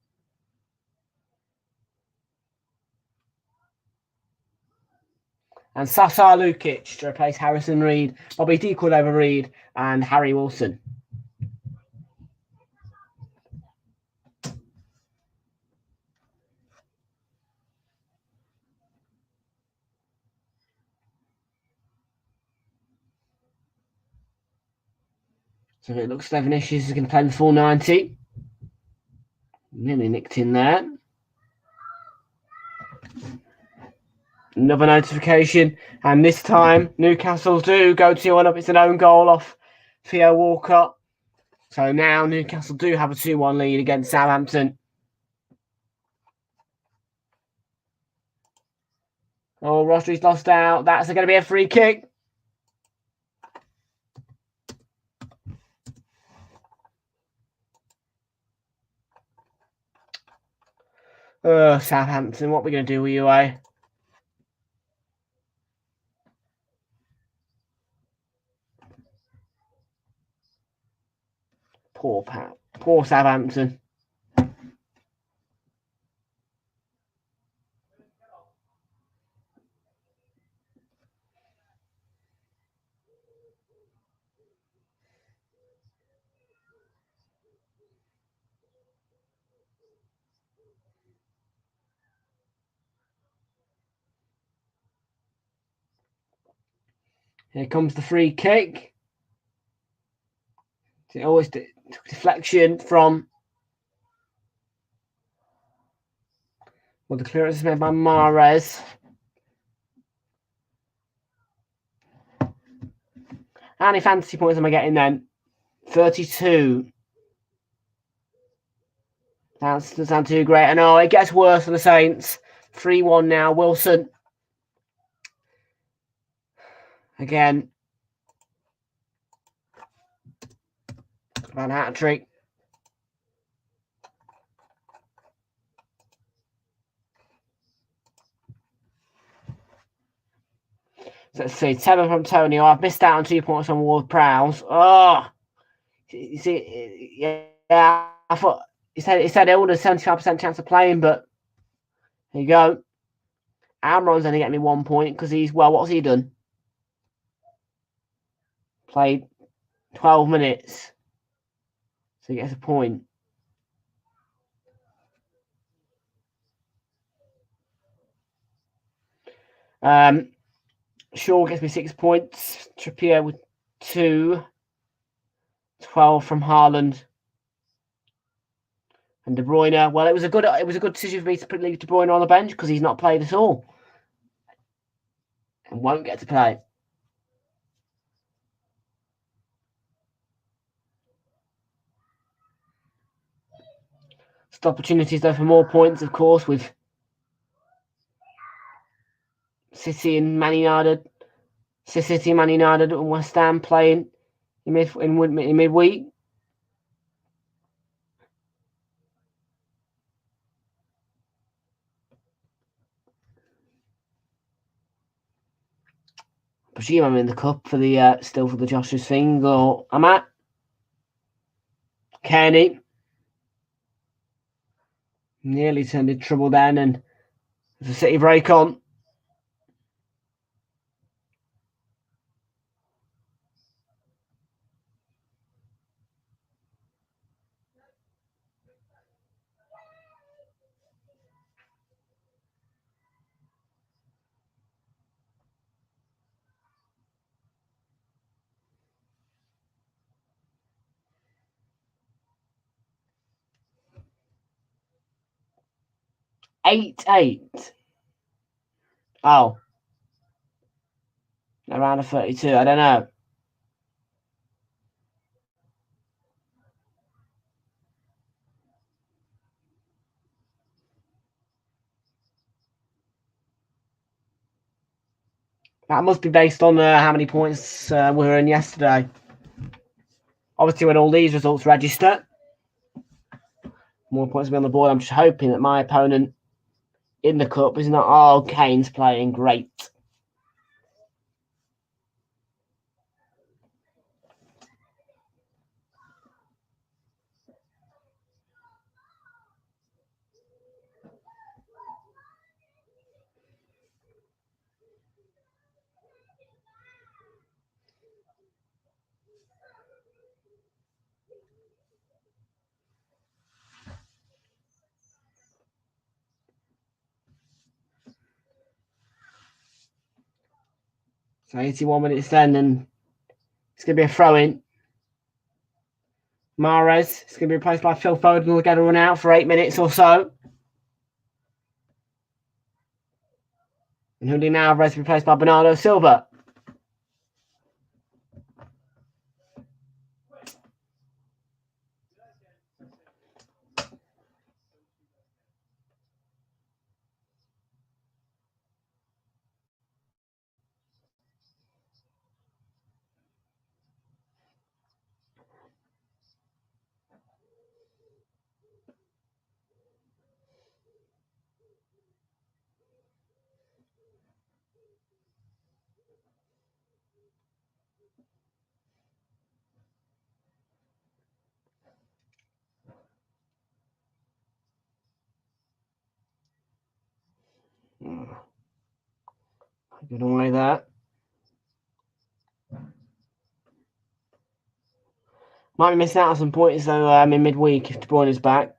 and Sasa Lukic to replace Harrison Reed, Bobby Dequel over Reed, and Harry Wilson. So it looks like Vinicius is going to play the full 90. Nearly nicked in there. Another notification, and this time Newcastle do go 2-1 up. It's an own goal off Theo Walcott. So now Newcastle do have a 2-1 lead against Southampton. Oh, Rodri's lost out. That's going to be a free kick. Southampton, what are we going to do with you, eh? Poor Southampton. Here comes the free kick. It always deflection from. Well, the clearance is made by Mahrez. How many fantasy points am I getting then? 32. That doesn't sound too great. I know it gets worse for the Saints. 3-1 now. Wilson. Again. Van hat-trick. So let's see. 7 from Tony. I've missed out on 2 points from Ward-Prowse. Oh. You see, yeah. I thought he said it would have 75% chance of playing, but there you go. Almiron's only getting me 1 point because what's he done? Played 12 minutes. So he gets a point. Shaw gets me 6 points. Trippier with 2. 12 from Haaland. And De Bruyne. Well, it was a good decision for me to leave De Bruyne on the bench because he's not played at all. And won't get to play. Still opportunities though for more points, of course, with City and Man United. City, Man United and West Ham playing in midweek. I presume I'm in the cup for the still for the Josh's thing, or I'm at Kenny. Nearly turned into trouble then, and there's a City break on. Eight. Oh. Around a 32. I don't know. That must be based on how many points we were in yesterday. Obviously, when all these results register, more points will be on the board. I'm just hoping that my opponent in the cup is not, oh, Kane's playing great. So 81 minutes then, and it's going to be a throw-in. Mahrez is going to be replaced by Phil Foden. Will get a run out for 8 minutes or so. And Julian Alvarez replaced by Bernardo Silva. Good away there. Might be missing out on some points though in midweek if De Bruyne is back.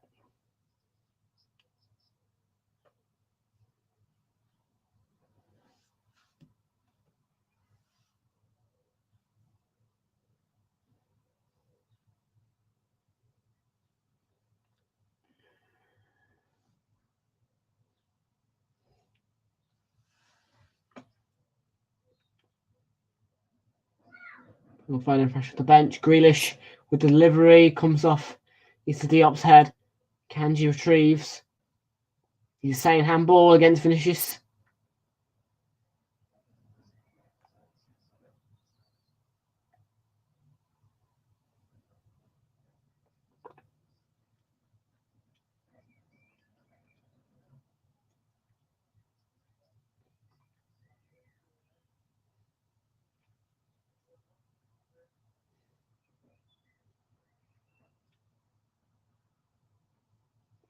We'll find him fresh off the bench. Grealish with the delivery comes off. It's the Diop's head. Kanji retrieves. He's saying handball against Vinicius.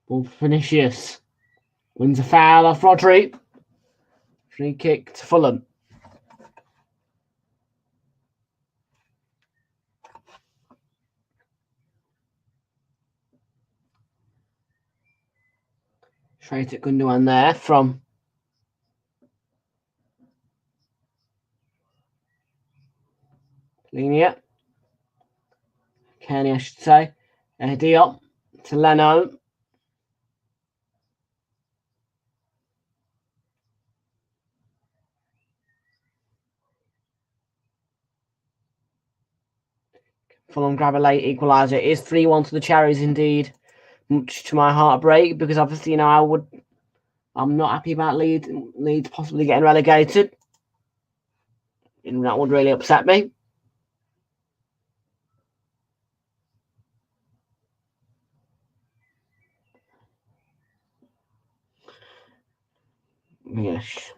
Ball for Vinicius. Wins a foul off Rodri. Free kick to Fulham. Straight at Gundogan there from Linia. Kenny, I should say. Diop to Leno. Fulham grab a late equalizer. It is 3-1 to the Cherries indeed. Much to my heartbreak, because obviously, I'm not happy about Leeds possibly getting relegated. And that would really upset me. Yes.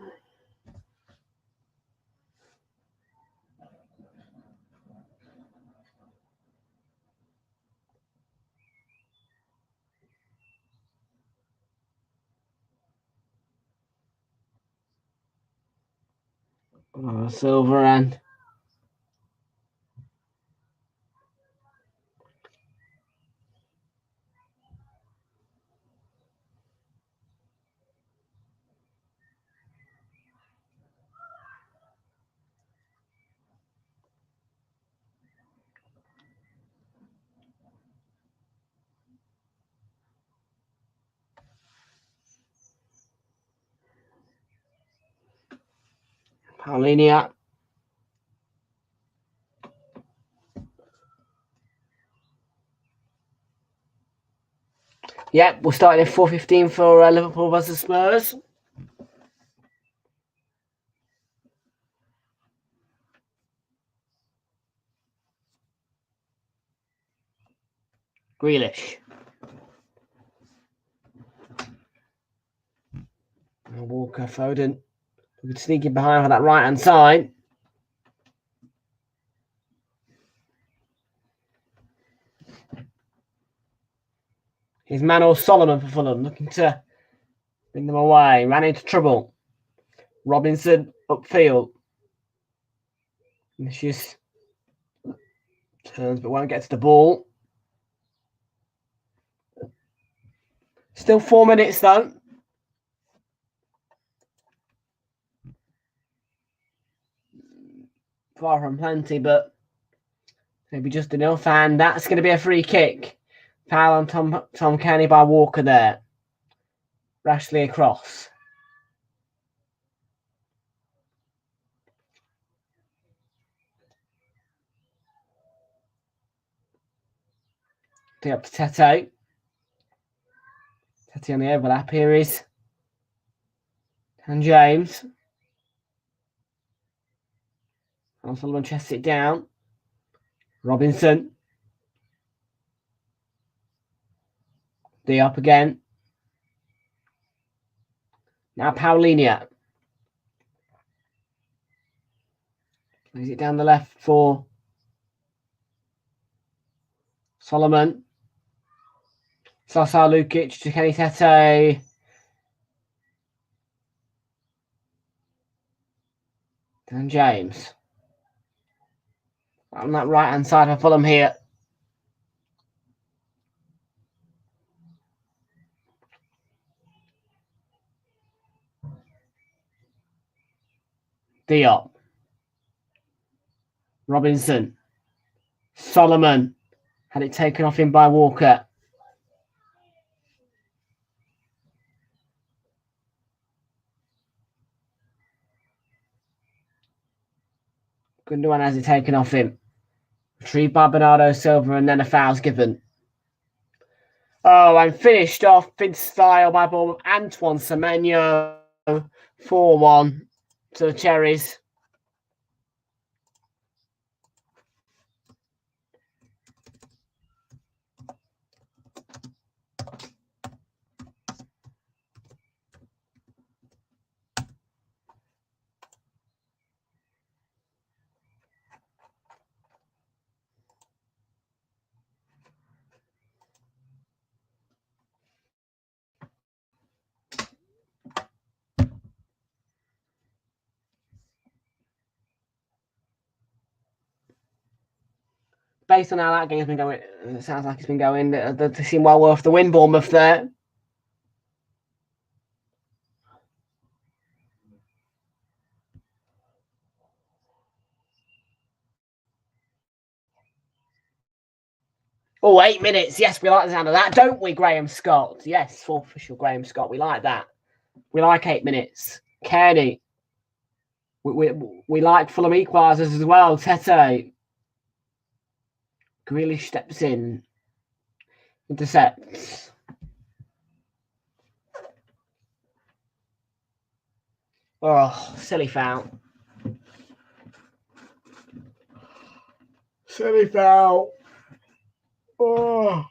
Silver and Paulinia. Yep, we're starting at 4:15 for Liverpool versus Spurs. Grealish. Walker, Foden. We could sneak in behind for that right-hand side. Here's Manuel Solomon for Fulham, looking to bring them away. Ran into trouble. Robinson upfield. Vicious turns, but won't get to the ball. Still 4 minutes though. Far from plenty, but maybe just enough. And that's going to be a free kick. Foul on Tom Kenny by Walker there. Rashly across. Up to Tete. Tete on the overlap. Here is Dan James. Sullivan chests it down. Robinson. Diop again. Now Paulinia. Plays it down the left for Solomon. Sasa Lukic to Kenny Tete. Dan James. On that right-hand side for Fulham here. Diop. Robinson. Solomon. Had it taken off him by Walker. Gundogan has it taken off him. Retrieved by Bernardo Silva, and then a foul's given. Oh, and finished off in style by ball of Antoine Semenyo. 4-1 to the Cherries. Based on how that game's been going, it sounds like it's been going. They seem well worth the win, Bournemouth there. Oh, 8 minutes. Yes, we like the sound of that, don't we, Graham Scott? Yes, fourth official Graham Scott. We like that. We like 8 minutes. Kearney. We like Fulham equalisers as well. Tete. Grealish steps in. Intercepts. Oh, silly foul. Silly foul. Oh.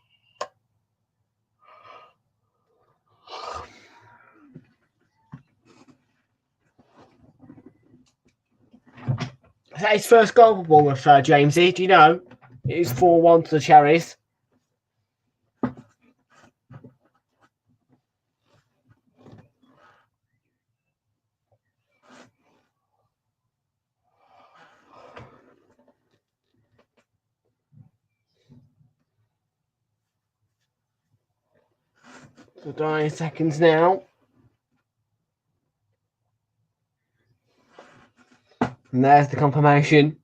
Is that his first goal for Bournemouth, Jamesy? Do you know? It is 4-1 to the Cherries. So 9 seconds now. And there's the confirmation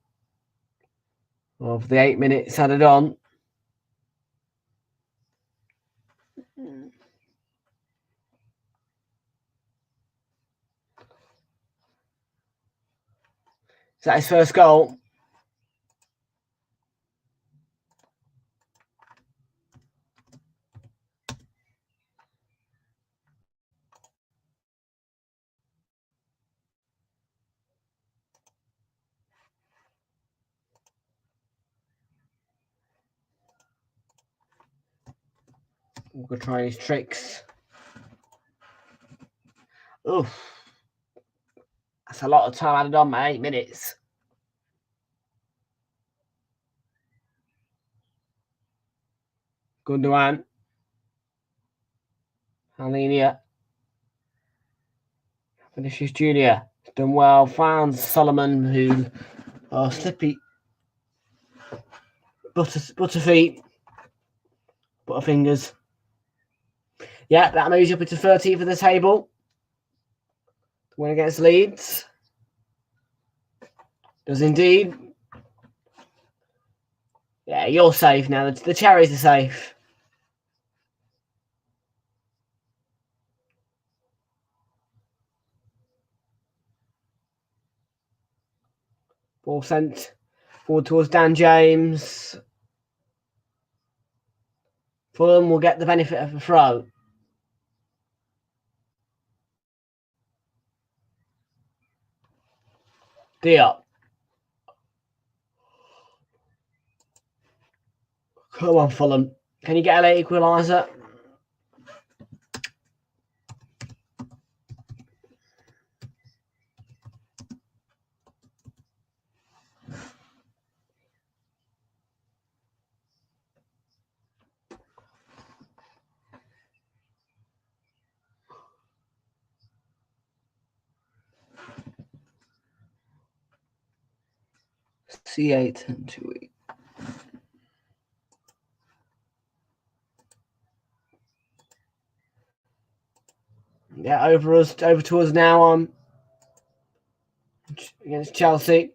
of the 8 minutes added on. Is that his first goal? We'll try his tricks. Oof. That's a lot of time added on, mate. 8 minutes. Gundogan. Alenia. Vinicius Jr. Done well. Found Solomon, who are slippy. Butterfeet. Butterfingers. Yeah, that moves you up into 13th of the table. Win against Leeds. Does indeed. Yeah, you're safe now. The Cherries are safe. Ball sent forward towards Dan James. Fulham will get the benefit of a throw. Diop. Come on, Fulham. Can you get a late equaliser? C8 and 2E. Yeah, over to us now against Chelsea.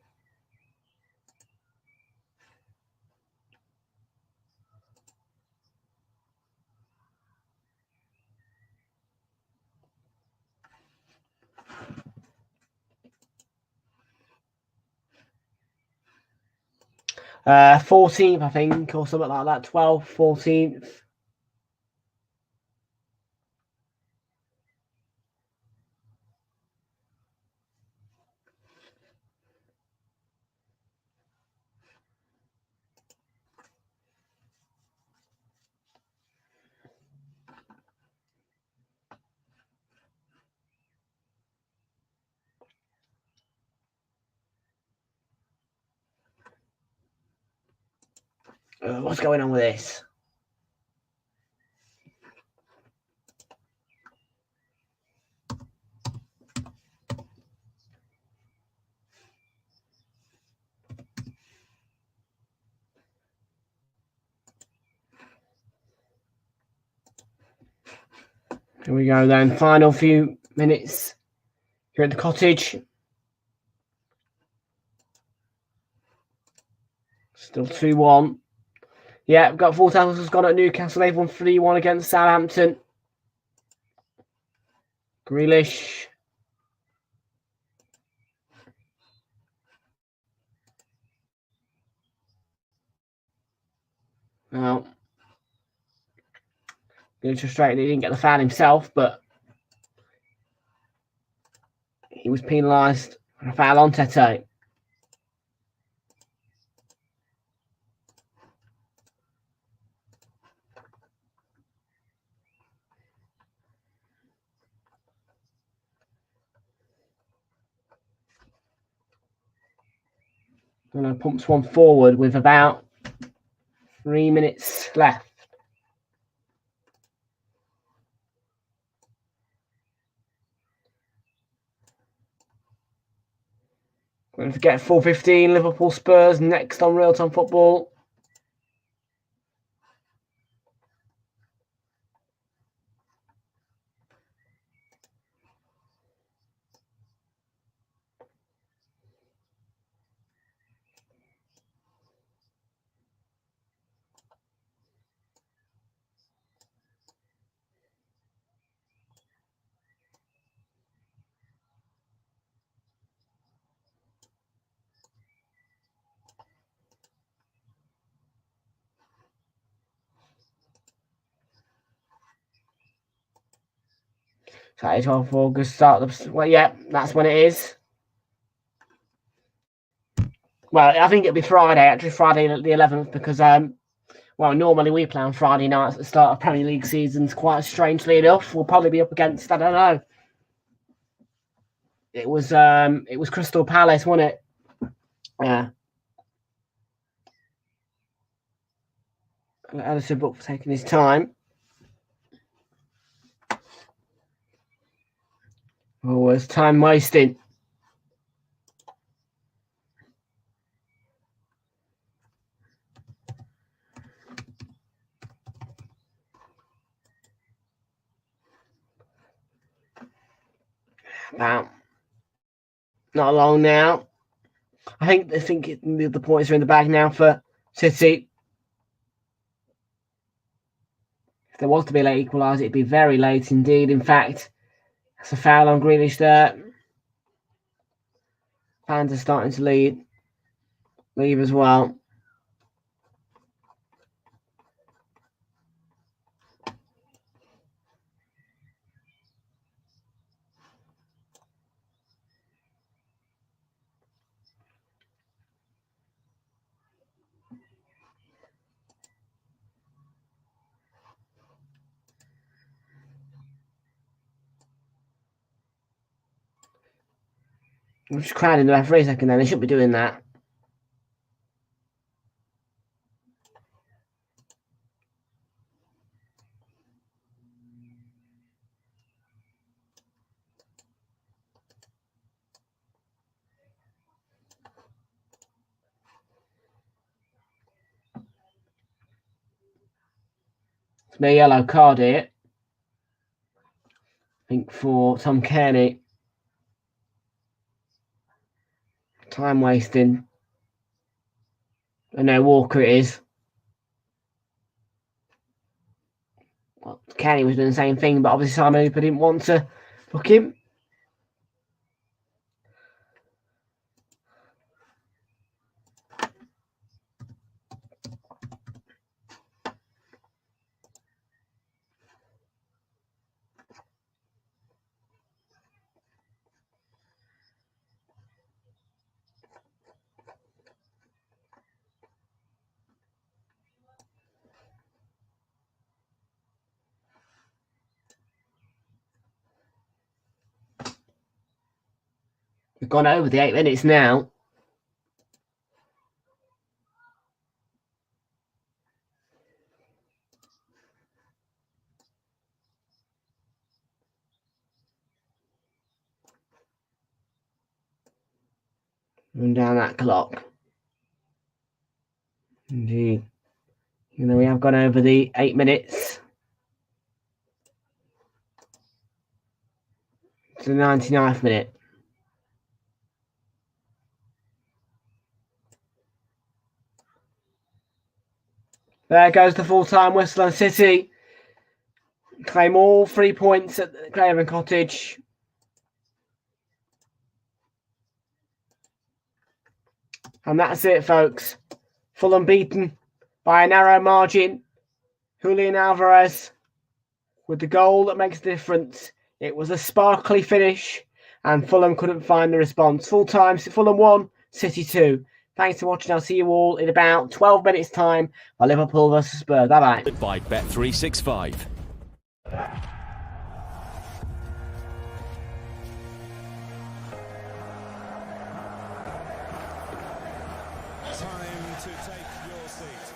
Uh, 14th, I think, or something like that. 12th, 14th. What's going on with this? Here we go then. Final few minutes here at the cottage. Still 2-1. Yeah, we've got 4 tackles gone at Newcastle. They've won 3-1 against Southampton. Grealish. Well, Grealish frustrated he didn't get the foul himself, but he was penalised for a foul on Tete. And pumps one forward with about 3 minutes left. Don't forget 4:15 Liverpool Spurs next on Realltom Football. Saturday, 12th August, start the... Well, yeah, that's when it is. Well, I think it'll be Friday, actually, Friday the 11th, because, well, normally we play on Friday nights at the start of Premier League seasons, quite strangely enough. We'll probably be up against, I don't know. It was Crystal Palace, wasn't it? Yeah. Ellison Book for taking his time. Oh, it's time wasting. About not long now. I think the points are in the bag now for City. If there was to be a late equaliser, it'd be very late indeed. In fact, that's a foul on Grealish there. Fans are starting to leave as well. I'm just crowding the referee a second then. They shouldn't be doing that. It's me a yellow card here. I think for Tom Kearney. Time wasting. I know Walker it is. Well, Kearney was doing the same thing, but obviously Simon Hooper didn't want to book him. We've gone over the 8 minutes now. Run down that clock. Indeed. You know, we have gone over the 8 minutes. It's the 99th minute. There goes the full-time whistle, and City claim all 3 points at Craven Cottage. And that's it, folks. Fulham beaten by a narrow margin. Julian Alvarez with the goal that makes a difference. It was a sparkly finish, and Fulham couldn't find the response. Full time, Fulham 1, City 2. Thanks for watching. I'll see you all in about 12 minutes' time by Liverpool versus Spurs. Bye-bye. By Bet365. Time to take your seat.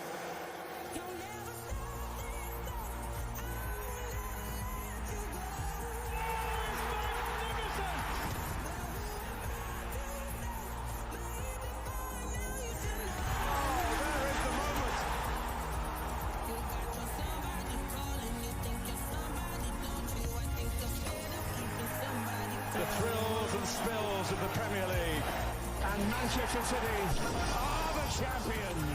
The thrills and spills of the Premier League, and Manchester City are the champions.